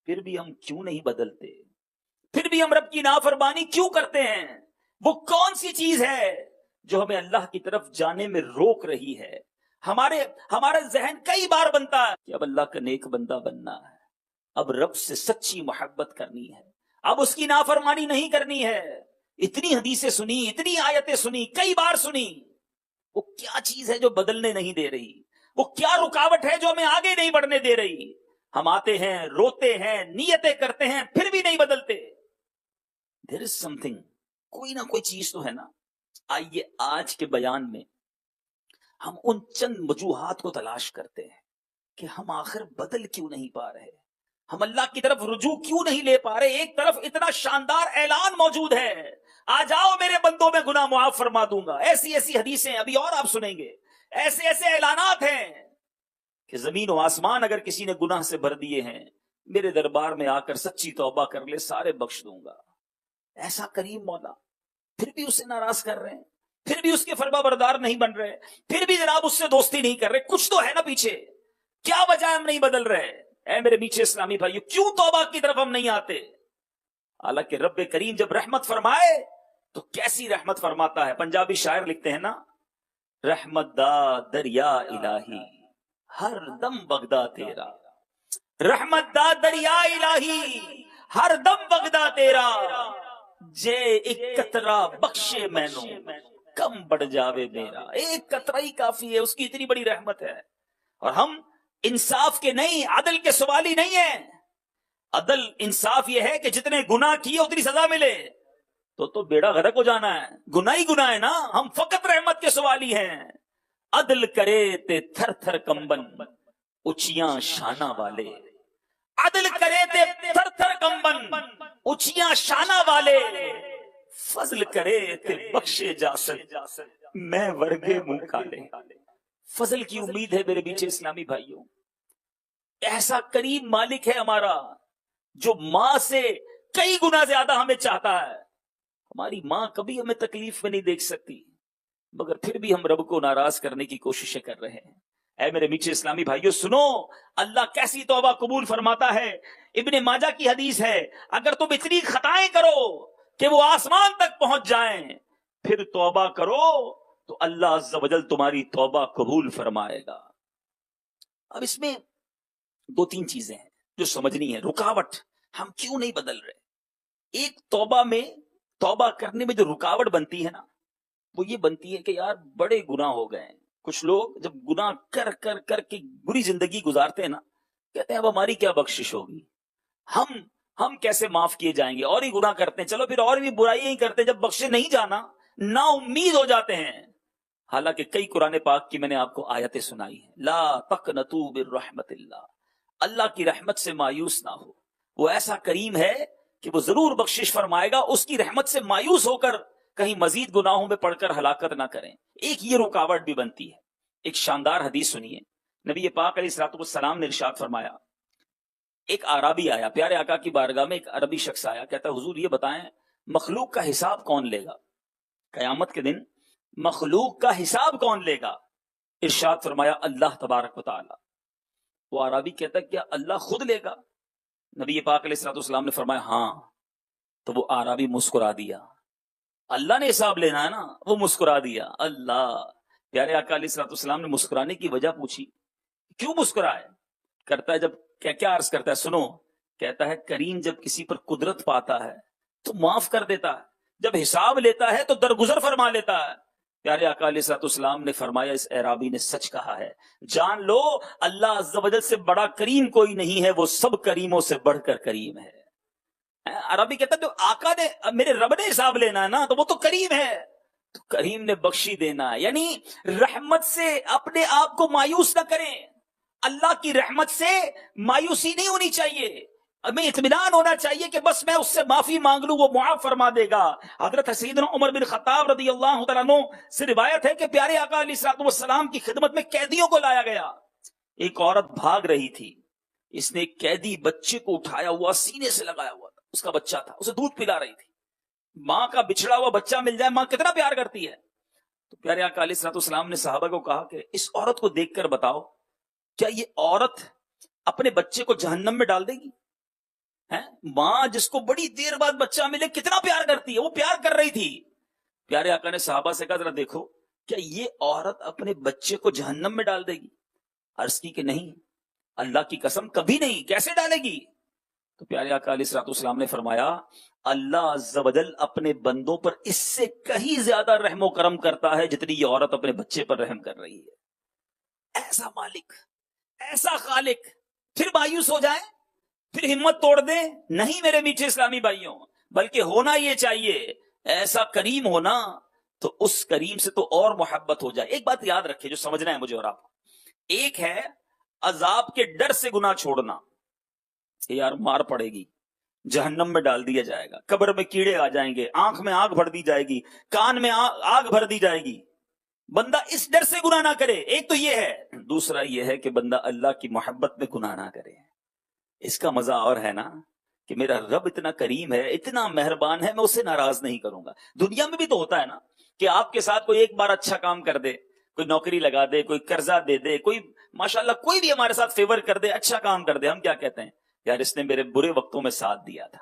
پھر بھی ہم کیوں نہیں بدلتے؟ پھر بھی ہم رب کی نافرمانی کیوں کرتے ہیں؟ وہ کون سی چیز ہے جو ہمیں اللہ کی طرف جانے میں روک رہی ہے؟ ہمارا ذہن کئی بار بنتا ہے کہ اب اللہ کا نیک بندہ بننا ہے، اب رب سے سچی محبت کرنی ہے، اب اس کی نافرمانی نہیں کرنی ہے. اتنی حدیثیں سنی، اتنی آیتیں سنی، کئی بار سنی، وہ کیا چیز ہے جو بدلنے نہیں دے رہی؟ وہ کیا رکاوٹ ہے جو ہمیں آگے نہیں بڑھنے دے رہی؟ ہم آتے ہیں، روتے ہیں، نیتیں کرتے ہیں، پھر بھی نہیں بدلتے. There is something، کوئی نہ کوئی چیز تو ہے نا. آئیے آج کے بیان میں ہم ان چند وجوہات کو تلاش کرتے ہیں کہ ہم آخر بدل کیوں نہیں پا رہے، ہم اللہ کی طرف رجوع کیوں نہیں لے پا رہے. ایک طرف اتنا شاندار اعلان موجود ہے، آ جاؤ میرے بندوں میں گناہ معاف فرما دوں گا. ایسی ایسی حدیثیں ابھی اور آپ سنیں گے، ایسے ایسے اعلانات ہیں کہ زمین و آسمان اگر کسی نے گناہ سے بھر دیے ہیں، میرے دربار میں آ کر سچی توبہ کر لے، سارے بخش دوں گا. ایسا کریم مولا، پھر بھی اسے ناراض کر رہے ہیں، پھر بھی اس کے فرما بردار نہیں بن رہے، پھر بھی جناب اس سے دوستی نہیں کر رہے. کچھ تو ہے نا پیچھے، کیا وجہ ہم نہیں بدل رہے؟ اے میرے میٹھے اسلامی بھائیو، کیوں توبہ کی طرف ہم نہیں آتے؟ حالانکہ رب کریم جب رحمت فرمائے تو کیسی رحمت فرماتا ہے. پنجابی شاعر لکھتے ہیں نا، رحمت دا دریا الہی ہر دم بغداد تیرا، رحمت دا دریا الہی ہر دم بغداد تیرا، جے ایک قطرہ بخشے مینو کم بڑھ جاوے میرا. ایک قطرہ ہی کافی ہے، اس کی اتنی بڑی رحمت ہے. اور ہم انصاف کے نہیں، عدل کے سوالی نہیں ہیں. عدل انصاف یہ ہے کہ جتنے گناہ کیے اتنی سزا ملے، تو بیڑا غرق ہو جانا ہے. گناہ ہی گناہ ہے نا، ہم فقط رحمت کے سوالی ہیں. عدل کرے تے تھر تھر کمبن اچیاں شانہ والے، عدل کرے تے تھر تھر کمبن اچیاں شانہ والے، فضل کرے تے بخشے جاسد میں ورگے منہ کالے. فضل کی امید ہے میرے بیچے اسلامی بھائیوں. ایسا کریم مالک ہے ہمارا جو ماں سے کئی گنا زیادہ ہمیں چاہتا ہے. ہماری ماں کبھی ہمیں تکلیف میں نہیں دیکھ سکتی، مگر پھر بھی ہم رب کو ناراض کرنے کی کوششیں کر رہے ہیں. اے میرے میٹھے اسلامی بھائیوں سنو، اللہ کیسی توبہ قبول فرماتا ہے. ابن ماجہ کی حدیث ہے، اگر تم اتنی خطائیں کرو کہ وہ آسمان تک پہنچ جائیں، پھر توبہ کرو تو اللہ عز و جل تمہاری توبہ قبول فرمائے گا. اب اس میں 2-3 چیزیں ہیں جو سمجھنی ہے. رکاوٹ، ہم کیوں نہیں بدل رہے؟ ایک توبہ کرنے میں جو رکاوٹ بنتی ہے نا، وہ یہ بنتی ہے کہ یار بڑے گناہ ہو گئے ہیں. کچھ لوگ جب گناہ کر کر کر کے بری زندگی گزارتے ہیں نا، کہتے ہیں اب ہماری کیا بخشش ہوگی، ہم کیسے معاف کیے جائیں گے، اور ہی گناہ کرتے ہیں، چلو پھر اور بھی برائیاں ہی کرتے ہیں، جب بخشے نہیں جانا نا امید ہو جاتے ہیں. حالانکہ کئی قرآن پاک کی میں نے آپ کو آیتیں سنائی ہیں. لا تقنطوا من رحمت اللہ، اللہ کی رحمت سے مایوس نہ ہو. وہ ایسا کریم ہے کہ وہ ضرور بخشش فرمائے گا. اس کی رحمت سے مایوس ہو کر کہیں مزید گناہوں میں پڑ کر ہلاکت نہ کریں. ایک یہ رکاوٹ بھی بنتی ہے. ایک شاندار حدیث سنیے، نبی پاک علیہ الصلوۃ والسلام نے ارشاد فرمایا، ایک عربی آیا پیارے آقا کی بارگاہ میں. ایک عربی شخص آیا، کہتا حضور یہ بتائیں مخلوق کا حساب کون لے گا؟ قیامت کے دن مخلوق کا حساب کون لے گا؟ ارشاد فرمایا اللہ تبارک و تعالی. وہ عربی کہتا کیا اللہ خود لے گا؟ نبی پاک علیہ الصلوۃ والسلام نے فرمایا ہاں. تو وہ عربی مسکرا دیا. اللہ نے حساب لینا ہے نا، وہ مسکرا دیا. اللہ، پیارے آقا علیہ الصلوۃ والسلام نے مسکرانے کی وجہ پوچھی، کیوں مسکرائے؟ کرتا ہے جب کیا عرض کرتا ہے، سنو، کہتا ہے کریم جب کسی پر قدرت پاتا ہے تو معاف کر دیتا ہے، جب حساب لیتا ہے تو درگزر فرما لیتا ہے. پیارے آقا علیہ الصلوۃ والسلام نے فرمایا اس اعرابی نے سچ کہا ہے، جان لو اللہ عز و جل سے بڑا کریم کوئی نہیں ہے، وہ سب کریموں سے بڑھ کر کریم ہے۔ عربی کہتا ہے جو آقا نے میرے رب نے حساب لینا ہے نا تو وہ تو کریم ہے، تو کریم نے بخشی دینا ہے۔ یعنی رحمت سے اپنے آپ کو مایوس نہ کریں، اللہ کی رحمت سے مایوسی نہیں ہونی چاہیے، ہمیں اطمینان ہونا چاہیے کہ بس میں اس سے معافی مانگ لوں وہ معاف فرما دے گا۔ حضرت سیدنا عمر بن خطاب رضی اللہ تعالیٰ عنہ سے روایت ہے کہ پیارے آقا علیہ الصلوۃ والسلام کی خدمت میں قیدیوں کو لایا گیا۔ ایک عورت بھاگ رہی تھی، اس نے ایک قیدی بچے کو اٹھایا ہوا سینے سے لگایا ہوا تھا، اس کا بچہ تھا، اسے دودھ پلا رہی تھی۔ ماں کا بچھڑا ہوا بچہ مل جائے ماں کتنا پیار کرتی ہے۔ تو پیارے آقا علیہ الصلوۃ والسلام نے صحابہ کو کہا کہ اس عورت کو دیکھ کر بتاؤ کیا یہ عورت اپنے بچے کو جہنم میں ڈال دے گی؟ ماں جس کو بڑی دیر بعد بچہ ملے کتنا پیار کرتی ہے، وہ پیار کر رہی تھی۔ پیارے آقا نے صحابہ سے کہا ذرا دیکھو کیا یہ عورت اپنے بچے کو جہنم میں ڈال دے گی؟ عرض کی کہ نہیں، اللہ کی قسم کبھی نہیں، کیسے ڈالے گی؟ تو پیارے آقا علیہ الصلوۃ والسلام نے فرمایا اللہ عز و جل اپنے بندوں پر اس سے کہیں زیادہ رحم و کرم کرتا ہے جتنی یہ عورت اپنے بچے پر رحم کر رہی ہے۔ ایسا مالک، ایسا خالق، پھر مایوس ہو جائے، پھر ہمت توڑ دیں؟ نہیں میرے میٹھے اسلامی بھائیوں، بلکہ ہونا یہ چاہیے ایسا کریم ہونا تو اس کریم سے تو اور محبت ہو جائے۔ ایک بات یاد رکھے جو سمجھنا ہے مجھے اور آپ، ایک ہے عذاب کے ڈر سے گناہ چھوڑنا، یار مار پڑے گی، جہنم میں ڈال دیا جائے گا، قبر میں کیڑے آ جائیں گے، آنکھ میں آگ بھر دی جائے گی، کان میں آگ بھر دی جائے گی، بندہ اس ڈر سے گناہ نہ کرے۔ ایک تو یہ ہے، دوسرا یہ ہے کہ بندہ اللہ کی محبت میں گناہ نہ کرے۔ اس کا مزہ اور ہے نا کہ میرا رب اتنا کریم ہے، اتنا مہربان ہے، میں اسے ناراض نہیں کروں گا۔ دنیا میں بھی تو ہوتا ہے نا کہ آپ کے ساتھ کوئی ایک بار اچھا کام کر دے، کوئی نوکری لگا دے، کوئی قرضہ دے دے، کوئی ماشاءاللہ کوئی بھی ہمارے ساتھ فیور کر دے، اچھا کام کر دے، ہم کیا کہتے ہیں؟ یار اس نے میرے برے وقتوں میں ساتھ دیا تھا۔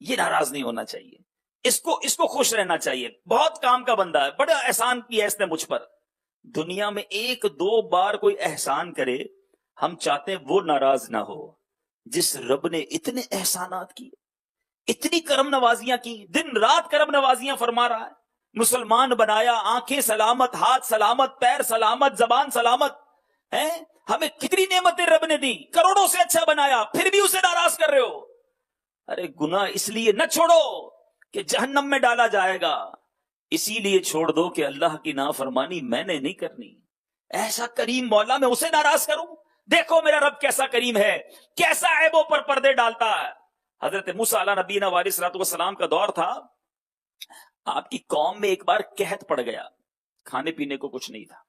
یہ ناراض نہیں ہونا چاہیے، اس کو خوش رہنا چاہیے، بہت کام کا بندہ ہے، بڑا احسان کیا اس نے مجھ پر۔ دنیا میں ایک دو بار کوئی احسان کرے، ہم چاہتے ہیں وہ ناراض نہ ہو۔ جس رب نے اتنے احسانات کیے، اتنی کرم نوازیاں کی، دن رات کرم نوازیاں فرما رہا ہے، مسلمان بنایا، آنکھیں سلامت، ہاتھ سلامت، پیر سلامت، زبان سلامت ہے، ہمیں کتنی نعمتیں رب نے دی، کروڑوں سے اچھا بنایا، پھر بھی اسے ناراض کر رہے ہو۔ ارے گناہ اس لیے نہ چھوڑو کہ جہنم میں ڈالا جائے گا، اسی لیے چھوڑ دو کہ اللہ کی نافرمانی میں نے نہیں کرنی۔ ایسا کریم مولا میں اسے ناراض کروں؟ دیکھو میرا رب کیسا کریم ہے، کیسا عیبوں پر پردے ڈالتا ہے۔ حضرت موسیٰ علیہ نبینا علیہ الصلوۃ والسلام کا دور تھا، آپ کی قوم میں ایک بار قحط پڑ گیا، کھانے پینے کو کچھ نہیں تھا،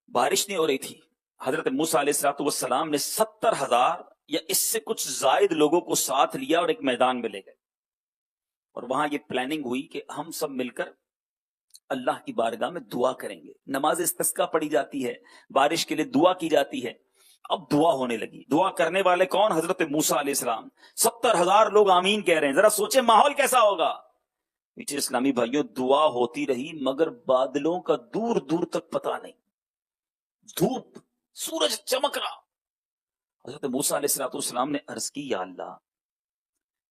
بارش نہیں ہو رہی تھی۔ حضرت موسیٰ علیہ الصلوۃ والسلام نے 70,000 یا اس سے کچھ زائد لوگوں کو ساتھ لیا اور ایک میدان میں لے گئے، اور وہاں یہ پلاننگ ہوئی کہ ہم سب مل کر اللہ کی بارگاہ میں دعا کریں گے۔ نماز استسقاء پڑھی جاتی ہے، بارش کے لیے دعا کی جاتی ہے۔ اب دعا ہونے لگی، دعا کرنے والے کون؟ حضرت موسیٰ علیہ السلام۔ 70,000 لوگ آمین کہہ رہے ہیں، ذرا سوچیں ماحول کیسا ہوگا۔ میٹھے اسلامی بھائیوں، دعا ہوتی رہی مگر بادلوں کا دور دور تک پتہ نہیں، دھوپ، سورج چمک رہا۔ حضرت موسیٰ علیہ السلام نے عرض کی یا اللہ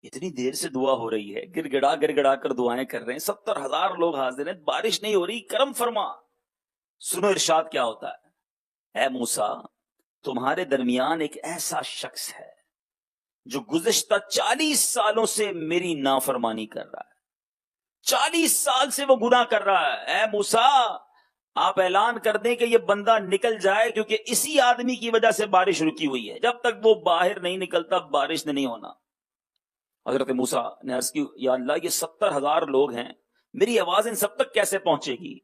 اتنی دیر سے دعا ہو رہی ہے، گر گڑا کر دعائیں کر رہے ہیں، 70,000 لوگ حاضر ہیں، بارش نہیں ہو رہی، کرم فرما۔ سنو ارشاد کیا ہوتا ہے، اے موسیٰ تمہارے درمیان ایک ایسا شخص ہے جو گزشتہ 40 سالوں سے میری نافرمانی کر رہا ہے، 40 سال سے وہ گناہ کر رہا ہے۔ اے موسیٰ آپ اعلان کر دیں کہ یہ بندہ نکل جائے، کیونکہ اسی آدمی کی وجہ سے بارش رکی ہوئی ہے، جب تک وہ باہر نہیں نکلتا بارش نہیں ہونا۔ حضرت موسیٰ نے عرض کی یا اللہ یہ 70,000 لوگ ہیں، میری آواز ان سب تک کیسے پہنچے گی؟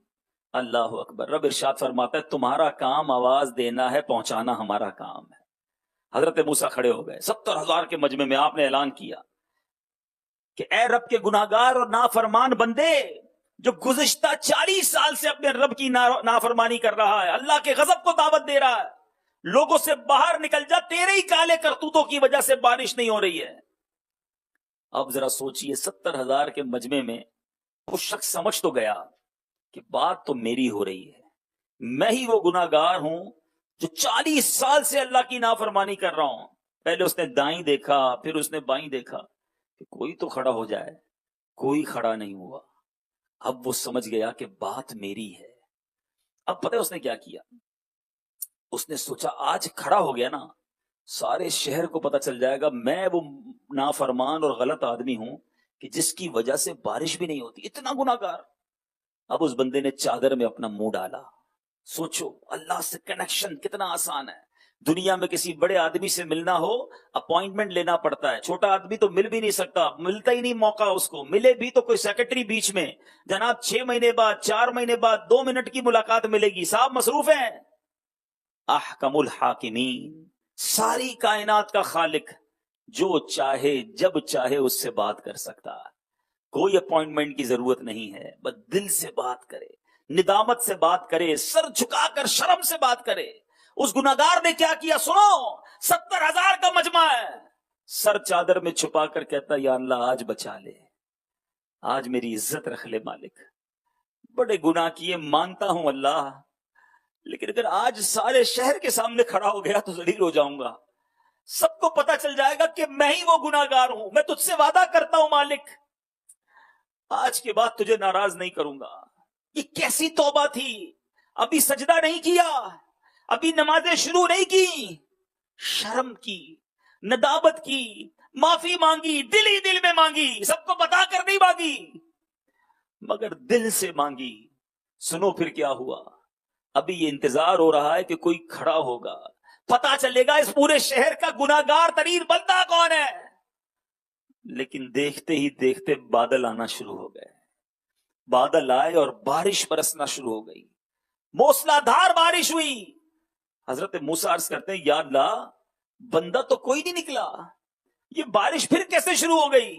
اللہ اکبر۔ رب ارشاد فرماتا ہے تمہارا کام آواز دینا ہے، پہنچانا ہمارا کام ہے۔ حضرت موسیٰ کھڑے ہو گئے، 70,000 کے مجمع میں آپ نے اعلان کیا کہ اے رب کے گناہگار اور نافرمان بندے، جو گزشتہ 40 سال سے اپنے رب کی نافرمانی کر رہا ہے، اللہ کے غضب کو دعوت دے رہا ہے، لوگوں سے باہر نکل جا، تیرے ہی کالے کرتوتوں کی وجہ سے بارش نہیں ہو رہی ہے۔ اب ذرا سوچئے 70,000 کے مجمع میں وہ شخص سمجھ تو گیا کہ بات تو میری ہو رہی ہے، میں ہی وہ گناہگار ہوں جو 40 سال سے اللہ کی نافرمانی کر رہا ہوں۔ پہلے اس نے دائیں دیکھا، پھر اس نے بائیں دیکھا کہ کوئی تو کھڑا ہو جائے، کوئی کھڑا نہیں ہوا۔ اب وہ سمجھ گیا کہ بات میری ہے. اب پتہ ہے اس نے کیا کیا؟ اس نے سوچا آج کھڑا ہو گیا نا، سارے شہر کو پتہ چل جائے گا میں وہ نافرمان اور غلط آدمی ہوں کہ جس کی وجہ سے بارش بھی نہیں ہوتی، اتنا گناہگار. اب اس بندے نے چادر میں اپنا منہ ڈالا. سوچو اللہ سے کنیکشن کتنا آسان ہے. دنیا میں کسی بڑے آدمی سے ملنا ہو اپوائنٹمنٹ لینا پڑتا ہے، چھوٹا آدمی تو مل بھی نہیں سکتا، ملتا ہی نہیں موقع اس کو، ملے بھی تو کوئی سیکرٹری بیچ میں، جناب 6 مہینے بعد 4 مہینے بعد 2 منٹ کی ملاقات ملے گی، صاحب مصروف ہیں. احکم الحاکمین، ساری کائنات کا خالق، جو چاہے جب چاہے اس سے بات کر سکتا، کوئی اپوائنٹمنٹ کی ضرورت نہیں ہے، بس دل سے بات کرے، ندامت سے بات کرے، سر جھکا کر شرم سے بات کرے. اس گناہگار نے کیا کیا سنو، 70,000 کا مجمع ہے، سر چادر میں چھپا کر کہتا یا اللہ آج بچا لے، آج میری عزت رکھ لے مالک، بڑے گناہ کیے مانتا ہوں اللہ، لیکن اگر آج سارے شہر کے سامنے کھڑا ہو گیا تو ذلیل ہو جاؤں گا، سب کو پتا چل جائے گا کہ میں ہی وہ گناہگار ہوں. میں تجھ سے وعدہ کرتا ہوں مالک، آج کے بعد تجھے ناراض نہیں کروں گا. یہ کیسی توبہ تھی، ابھی سجدہ نہیں کیا، ابھی نمازیں شروع نہیں کی، شرم کی، ندامت کی، معافی مانگی، دل ہی دل میں مانگی، سب کو بتا کر نہیں مانگی مگر دل سے مانگی. سنو پھر کیا ہوا، ابھی یہ انتظار ہو رہا ہے کہ کوئی کھڑا ہوگا، پتا چلے گا اس پورے شہر کا گناہگار ترین بندہ کون ہے. لیکن دیکھتے ہی دیکھتے بادل آنا شروع ہو گئے. بادل آئے اور بارش برسنا شروع ہو گئی، موسلا دھار بارش ہوئی. حضرت موسیٰ عرض کرتے ہیں یا اللہ بندہ تو کوئی نہیں نکلا، یہ بارش پھر کیسے شروع ہو گئی؟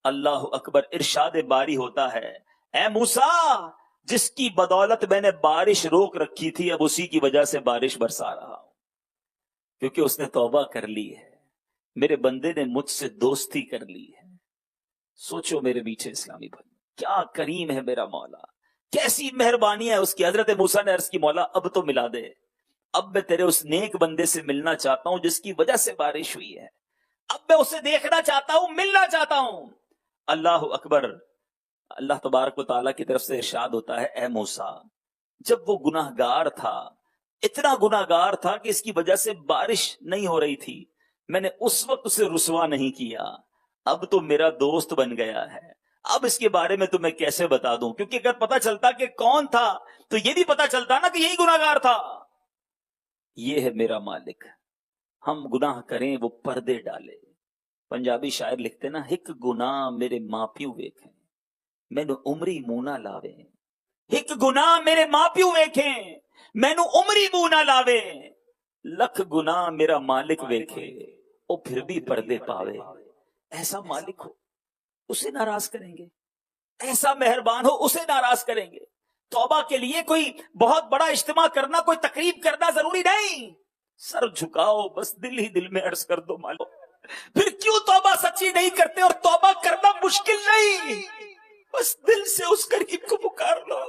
اللہ اکبر، ارشاد باری ہوتا ہے اے موسیٰ جس کی بدولت میں نے بارش روک رکھی تھی اب اسی کی وجہ سے بارش برسا رہا ہوں، کیونکہ اس نے توبہ کر لی ہے، میرے بندے نے مجھ سے دوستی کر لی ہے. سوچو میرے میٹھے اسلامی بھائی، کیا کریم ہے میرا مولا، کیسی مہربانی ہے اس کی. حضرت موسیٰ نے عرض کی مولا اب تو ملا دے، اب میں تیرے اس نیک بندے سے ملنا چاہتا ہوں جس کی وجہ سے بارش ہوئی ہے، اب میں اسے دیکھنا چاہتا ہوں، ملنا چاہتا ہوں. اللہ اکبر. اللہ تبارک و تعالیٰ کی طرف سے ارشاد ہوتا ہے اے موسیٰ جب وہ گناہگار تھا، اتنا گناہگار تھا کہ اس کی وجہ سے بارش نہیں ہو رہی تھی، میں نے اس وقت اسے رسوا نہیں کیا، اب تو میرا دوست بن گیا ہے، اب اس کے بارے میں تمہیں کیسے بتا دوں، کیونکہ اگر پتا چلتا کہ کون تھا تو یہ بھی پتا چلتا نا کہ یہی گناہگار تھا. یہ ہے میرا مالک، ہم گناہ کریں وہ پردے ڈالے. پنجابی شاعر لکھتے نا ایک گناہ میرے ماں پیو ویکھیں مینو عمری منہ نہ لاوے، ایک گناہ میرے ماں پیو ویکھیں مینو عمری منہ نہ لاوے، لکھ گناہ میرا مالک ویکھے او پھر بھی پردے پاوے. ایسا مالک ہو اسے ناراض کریں گے، ایسا مہربان ہو اسے ناراض کریں گے. توبہ کے لیے کوئی بہت بڑا اجتماع کرنا، کوئی تقریب کرنا ضروری نہیں، سر جھکاؤ بس دل ہی دل میں عرض کر دو مالک. پھر کیوں توبہ سچی نہیں کرتے؟ اور توبہ کرنا مشکل نہیں، بس دل سے اس قریب کو پکار لو.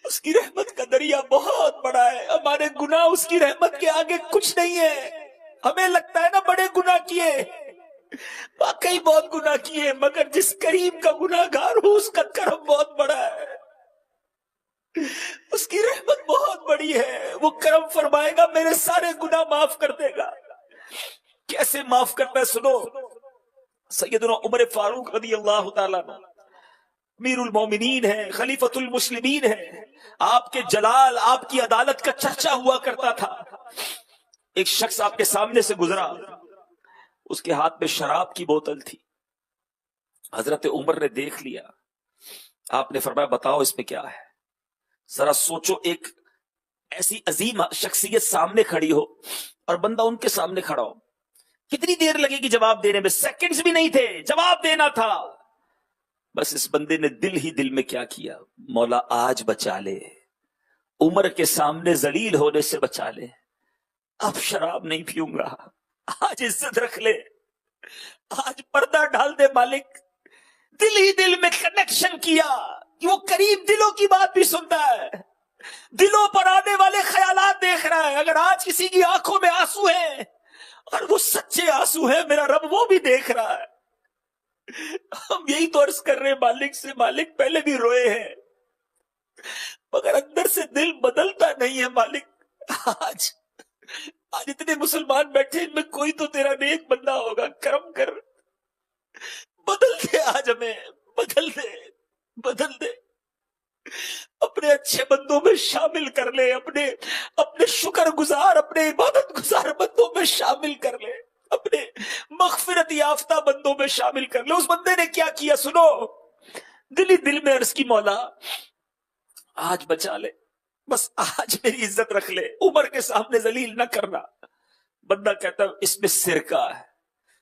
اس کی رحمت کا دریا بہت بڑا ہے، ہمارے گناہ اس کی رحمت کے آگے کچھ نہیں ہے. ہمیں لگتا ہے نا بڑے گناہ کیے، واقعی بہت گناہ کیے، مگر جس کریم کا گناہگار ہو اس کا کرم بہت بڑا ہے، اس کی رحمت بہت بڑی ہے. وہ کرم فرمائے گا میرے سارے گناہ معاف کر دے گا. کیسے معاف کرتا ہے سنو. سیدنا عمر فاروق رضی اللہ تعالیٰ عنہ امیر المومنین ہے، خلیفۃ المسلمین ہے، آپ کے جلال آپ کی عدالت کا چرچا ہوا کرتا تھا. ایک شخص آپ کے سامنے سے گزرا، اس کے ہاتھ میں شراب کی بوتل تھی. حضرت عمر نے دیکھ لیا، آپ نے فرمایا بتاؤ اس میں کیا ہے. ذرا سوچو، ایک ایسی عظیم شخصیت سامنے کھڑی ہو اور بندہ ان کے سامنے کھڑا ہو، کتنی دیر لگے گی جواب دینے میں؟ سیکنڈز بھی نہیں تھے، جواب دینا تھا. بس اس بندے نے دل ہی دل میں کیا کیا، مولا آج بچا لے، عمر کے سامنے ذلیل ہونے سے بچا لے، اب شراب نہیں پیوں گا، آج عزت رکھ لے، آج پردہ ڈال دے مالک. دل ہی دل میں کنیکشن کیا کہ وہ قریب دلوں کی بات بھی سنتا ہے، دلوں پر آنے والے خیالات دیکھ رہا ہے. اگر آج کسی کی آنکھوں میں آنسو ہیں اور وہ سچے آنسو ہیں، میرا رب وہ بھی دیکھ رہا ہے. ہم یہی تو عرض کر رہے ہیں مالک سے، مالک پہلے بھی روئے ہیں مگر اندر سے دل بدلتا نہیں ہے مالک۔ آج اتنے مسلمان بیٹھے، ان میں کوئی تو تیرا نیک بندہ ہوگا، کرم کر، بدل دے، آج ہمیں بدل دے، بدل دے، اپنے اچھے بندوں میں شامل کر لے، اپنے شکر گزار، اپنے عبادت گزار بندوں میں شامل کر لے، اپنے مغفرت یافتہ بندوں میں شامل کر لے۔ اس بندے نے کیا کیا سنو، دل ہی دل میں عرض کی مولا آج بچا لے، بس آج میری عزت رکھ لے، عمر کے سامنے ذلیل نہ کرنا۔ بندہ کہتا ہے اس میں سرکہ ہے،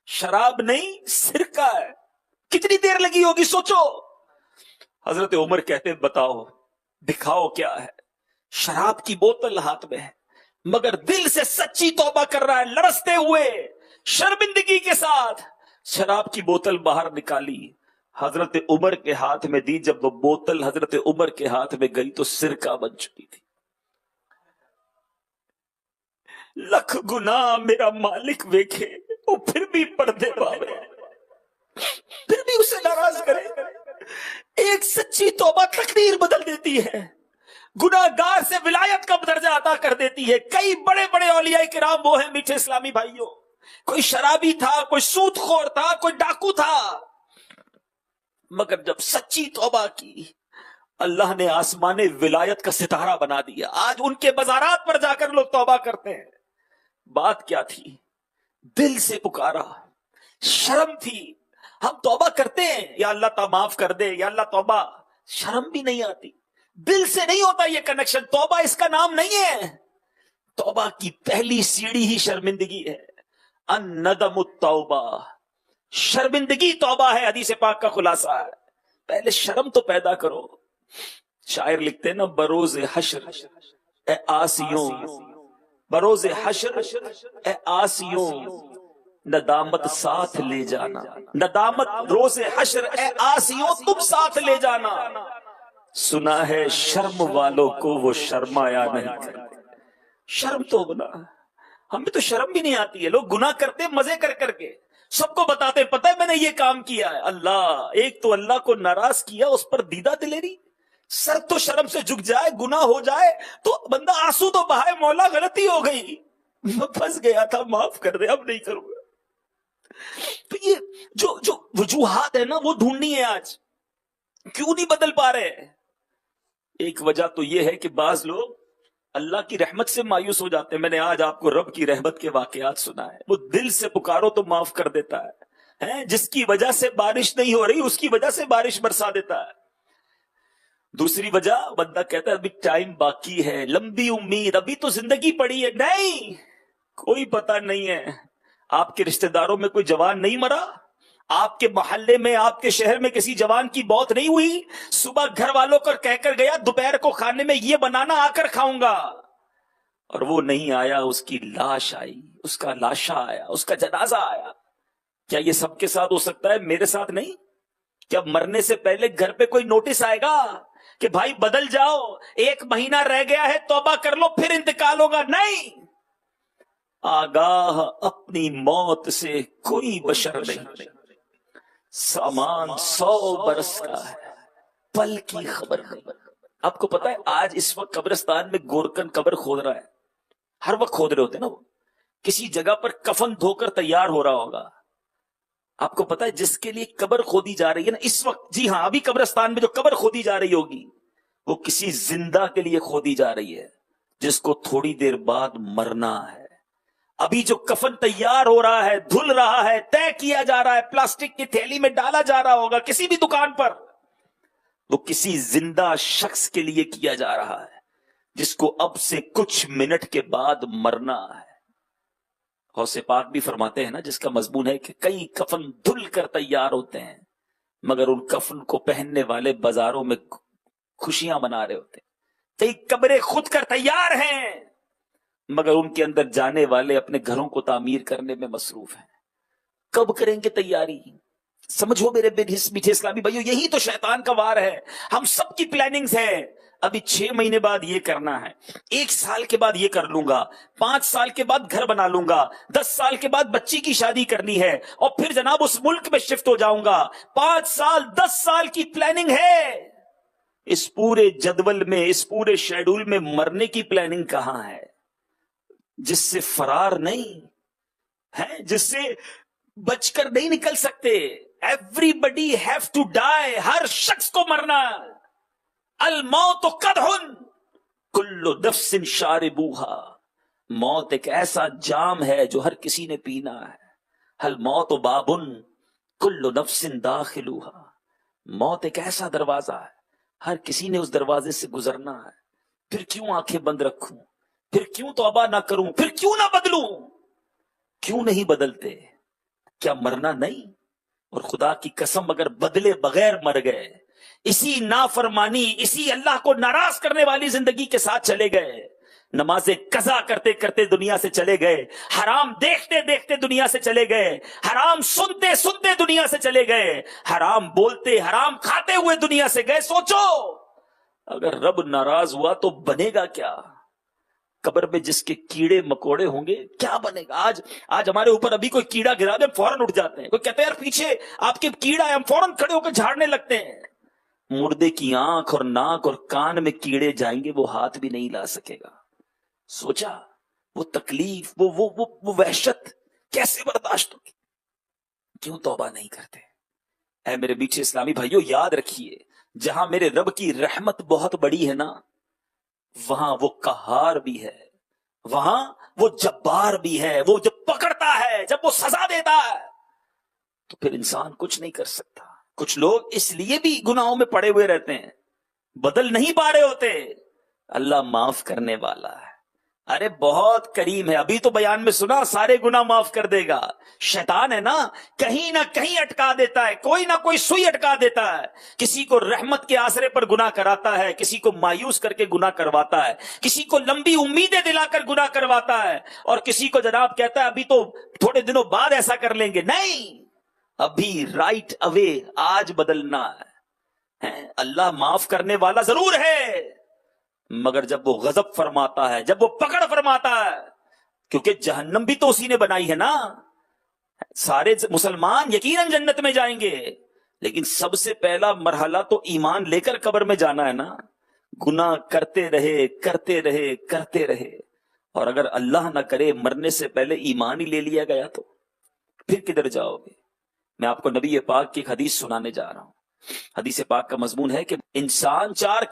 شراب نہیں سرکہ ہے، کتنی دیر لگی ہوگی سوچو۔ حضرت عمر کہتے ہیں بتاؤ دکھاؤ کیا ہے؟ شراب کی بوتل ہاتھ میں ہے مگر دل سے سچی توبہ کر رہا ہے، لرزتے ہوئے شرمندگی کے ساتھ شراب کی بوتل باہر نکالی، حضرت عمر کے ہاتھ میں دی۔ جب وہ بوتل حضرت عمر کے ہاتھ میں گئی تو سرکہ بن چکی تھی۔ لکھ گناہ میرا مالک ویکھے، وہ پھر بھی پردے پاوے، پھر بھی اسے ناراض کرے۔ ایک سچی توبہ تقدیر بدل دیتی ہے، گناہگار سے ولایت کا درجہ عطا کر دیتی ہے۔ کئی بڑے بڑے اولیاء کرام وہ ہیں میٹھے اسلامی بھائیوں، کوئی شرابی تھا، کوئی سود خور تھا، کوئی ڈاکو تھا، مگر جب سچی توبہ کی اللہ نے آسمان ولایت کا ستارہ بنا دیا۔ آج ان کے بازارات پر جا کر لوگ توبہ کرتے ہیں۔ بات کیا تھی؟ دل سے پکارا، شرم تھی۔ ہم توبہ کرتے ہیں یا اللہ تعالیٰ معاف کر دے، یا اللہ توبہ، شرم بھی نہیں آتی، دل سے نہیں ہوتا یہ کنیکشن۔ توبہ اس کا نام نہیں ہے، توبہ کی پہلی سیڑھی ہی شرمندگی ہے۔ الندم التوبہ، شرمندگی توبہ ہے، حدیث پاک کا خلاصہ ہے۔ پہلے شرم تو پیدا کرو۔ شاعر لکھتے ہیں نا، بروز حشر اے آسیوں، بروز حشر اے آسیوں، ندامت ساتھ لے جانا، ندامت روز حشر اے آسیوں تم ساتھ لے جانا۔ سنا ہے شرم والوں کو وہ شرمایا نہیں کرتے۔ شرم تو ہونا، ہمیں تو شرم بھی نہیں آتی ہے، لوگ گناہ کرتے مزے کر کر کے، سب کو بتاتے پتہ ہے میں نے یہ کام کیا ہے۔ اللہ، ایک تو اللہ کو ناراض کیا، اس پر دیدہ دلیری، سر تو شرم سے جھک جائے، گناہ ہو جائے تو بندہ آنسو تو بہائے، مولا غلطی ہو گئی، میں پھنس گیا تھا، معاف کر دے، اب نہیں کروں گا۔ تو یہ جو وجوہات ہے نا وہ ڈھونڈنی ہے آج، کیوں نہیں بدل پا رہے؟ ایک وجہ تو یہ ہے کہ بعض لوگ اللہ کی رحمت سے مایوس ہو جاتے ہیں۔ میں نے آج آپ کو رب کی رحمت کے واقعات سنا ہے، وہ دل سے پکارو تو معاف کر دیتا ہے، جس کی وجہ سے بارش نہیں ہو رہی اس کی وجہ سے بارش برسا دیتا ہے۔ دوسری وجہ، بندہ کہتا ہے ابھی ٹائم باقی ہے، لمبی امید، ابھی تو زندگی پڑی ہے۔ نہیں، کوئی پتہ نہیں ہے، آپ کے رشتہ داروں میں کوئی جوان نہیں مرا، آپ کے محلے میں، آپ کے شہر میں کسی جوان کی موت نہیں ہوئی، صبح گھر والوں کو کہہ کر گیا دوپہر کو کھانے میں یہ بنانا، آ کر کھاؤں گا، اور وہ نہیں آیا، اس کی لاش آئی، اس کا لاشا آیا، اس کا جنازہ آیا۔ کیا یہ سب کے ساتھ ہو سکتا ہے؟ میرے ساتھ نہیں؟ کیا مرنے سے پہلے گھر پہ کوئی نوٹس آئے گا کہ بھائی بدل جاؤ، 1 مہینہ رہ گیا ہے، توبہ کر لو پھر انتقال ہوگا؟ نہیں، آگاہ اپنی موت سے کوئی بشر نہیں، سامان 100 برس کا ہے، پل کی خبر نہیں۔ آپ کو پتا ہے آج اس وقت قبرستان میں گورکن قبر کھود رہا ہے، ہر وقت کھود رہے ہوتے ہیں نا، وہ کسی جگہ پر کفن دھو کر تیار ہو رہا ہوگا۔ آپ کو پتا ہے جس کے لیے قبر کھودی جا رہی ہے نا اس وقت، جی ہاں، ابھی قبرستان میں جو قبر کھودی جا رہی ہوگی وہ کسی زندہ کے لیے کھودی جا رہی ہے جس کو تھوڑی دیر بعد مرنا ہے۔ ابھی جو کفن تیار ہو رہا ہے، دھل رہا ہے، طے کیا جا رہا ہے، پلاسٹک کی تھیلی میں ڈالا جا رہا ہوگا کسی بھی دکان پر، وہ کسی زندہ شخص کے لیے کیا جا رہا ہے جس کو اب سے کچھ منٹ کے بعد مرنا ہے۔ غوث پاک بھی فرماتے ہیں نا، جس کا مضمون ہے کہ کئی کفن دھل کر تیار ہوتے ہیں مگر ان کفن کو پہننے والے بازاروں میں خوشیاں منا رہے ہوتے ہیں۔ کئی قبریں خود کر تیار ہیں مگر ان کے اندر جانے والے اپنے گھروں کو تعمیر کرنے میں مصروف ہیں۔ کب کریں گے تیاری؟ سمجھو میرے میٹھے اسلامی بھائیو، یہی تو شیطان کا وار ہے۔ ہم سب کی پلاننگز ہے، ابھی 6 مہینے بعد یہ کرنا ہے، 1 سال کے بعد یہ کر لوں گا، 5 سال کے بعد گھر بنا لوں گا، 10 سال کے بعد بچی کی شادی کرنی ہے، اور پھر جناب اس ملک میں شفٹ ہو جاؤں گا۔ 5 سال 10 سال کی پلاننگ ہے۔ اس پورے جدول میں، اس پورے شیڈول میں مرنے کی پلاننگ کہاں ہے؟ جس سے فرار نہیں ہے، جس سے بچ کر نہیں نکل سکتے۔ Everybody have to die, ہر شخص کو مرنا۔ الموت قدح کل نفس شاربوہا، موت ایک ایسا جام ہے جو ہر کسی نے پینا ہے۔ الموت باب کل نفس داخلوہا، موت ایک ایسا دروازہ ہے، ہر کسی نے اس دروازے سے گزرنا ہے۔ پھر کیوں آنکھیں بند رکھوں؟ پھر کیوں توبہ نہ کروں؟ پھر کیوں نہ بدلوں؟ کیوں نہیں بدلتے؟ کیا مرنا نہیں؟ اور خدا کی قسم اگر بدلے بغیر مر گئے، اسی نافرمانی، اسی اللہ کو ناراض کرنے والی زندگی کے ساتھ چلے گئے، نمازیں قضا کرتے کرتے دنیا سے چلے گئے، حرام دیکھتے دیکھتے دنیا سے چلے گئے، حرام سنتے سنتے دنیا سے چلے گئے، حرام بولتے حرام کھاتے ہوئے دنیا سے گئے، سوچو اگر رب ناراض ہوا تو بنے گا کیا؟ قبر میں جس کے کیڑے مکوڑے ہوں گے کیا بنے گا؟ آج ہمارے اوپر ابھی کوئی کیڑا گرا دے ہم فوراً اٹھ جاتے ہیں، کوئی کہتے ہیں یار پیچھے آپ کے کیڑا ہے، ہم فوراً کھڑے ہو کے جھاڑنے لگتے ہیں۔ مردے کی آنکھ اور ناک اور کان میں کیڑے جائیں گے، وہ ہاتھ بھی نہیں لا سکے گا۔ سوچا وہ تکلیف، وہ وحشت کیسے برداشت ہوگی؟ کیوں توبہ نہیں کرتے؟ اے میرے میٹھے اسلامی بھائیو، یاد رکھیے جہاں میرے رب کی رحمت بہت بڑی ہے نا، وہاں وہ قہار بھی ہے، وہاں وہ جبار بھی ہے۔ وہ جب پکڑتا ہے، جب وہ سزا دیتا ہے، تو پھر انسان کچھ نہیں کر سکتا۔ کچھ لوگ اس لیے بھی گناہوں میں پڑے ہوئے رہتے ہیں، بدل نہیں پا رہے ہوتے۔ اللہ معاف کرنے والا ہے، ارے بہت کریم ہے۔ ابھی تو بیان میں سنا سارے گناہ معاف کر دے گا۔ شیطان ہے نا، کہیں نہ کہیں اٹکا دیتا ہے، کوئی نہ کوئی سوئی اٹکا دیتا ہے۔ کسی کو رحمت کے آسرے پر گناہ کراتا ہے، کسی کو مایوس کر کے گناہ کرواتا ہے، کسی کو لمبی امیدیں دلا کر گناہ کرواتا ہے، اور کسی کو جناب کہتا ہے ابھی تو تھوڑے دنوں بعد ایسا کر لیں گے۔ نہیں، ابھی رائٹ اوے، آج بدلنا ہے۔ اللہ معاف کرنے والا ضرور ہے، مگر جب وہ غضب فرماتا ہے، جب وہ پکڑ فرماتا ہے، کیونکہ جہنم بھی تو اسی نے بنائی ہے نا۔ سارے مسلمان یقیناً جنت میں جائیں گے، لیکن سب سے پہلا مرحلہ تو ایمان لے کر قبر میں جانا ہے نا۔ گناہ کرتے رہے کرتے رہے کرتے رہے، اور اگر اللہ نہ کرے مرنے سے پہلے ایمان ہی لے لیا گیا تو پھر کدھر جاؤ گے؟ میں آپ کو نبی پاک کی ایک حدیث سنانے جا رہا ہوں۔ حدیث پاک کا مضمون ہے کہ انسان 4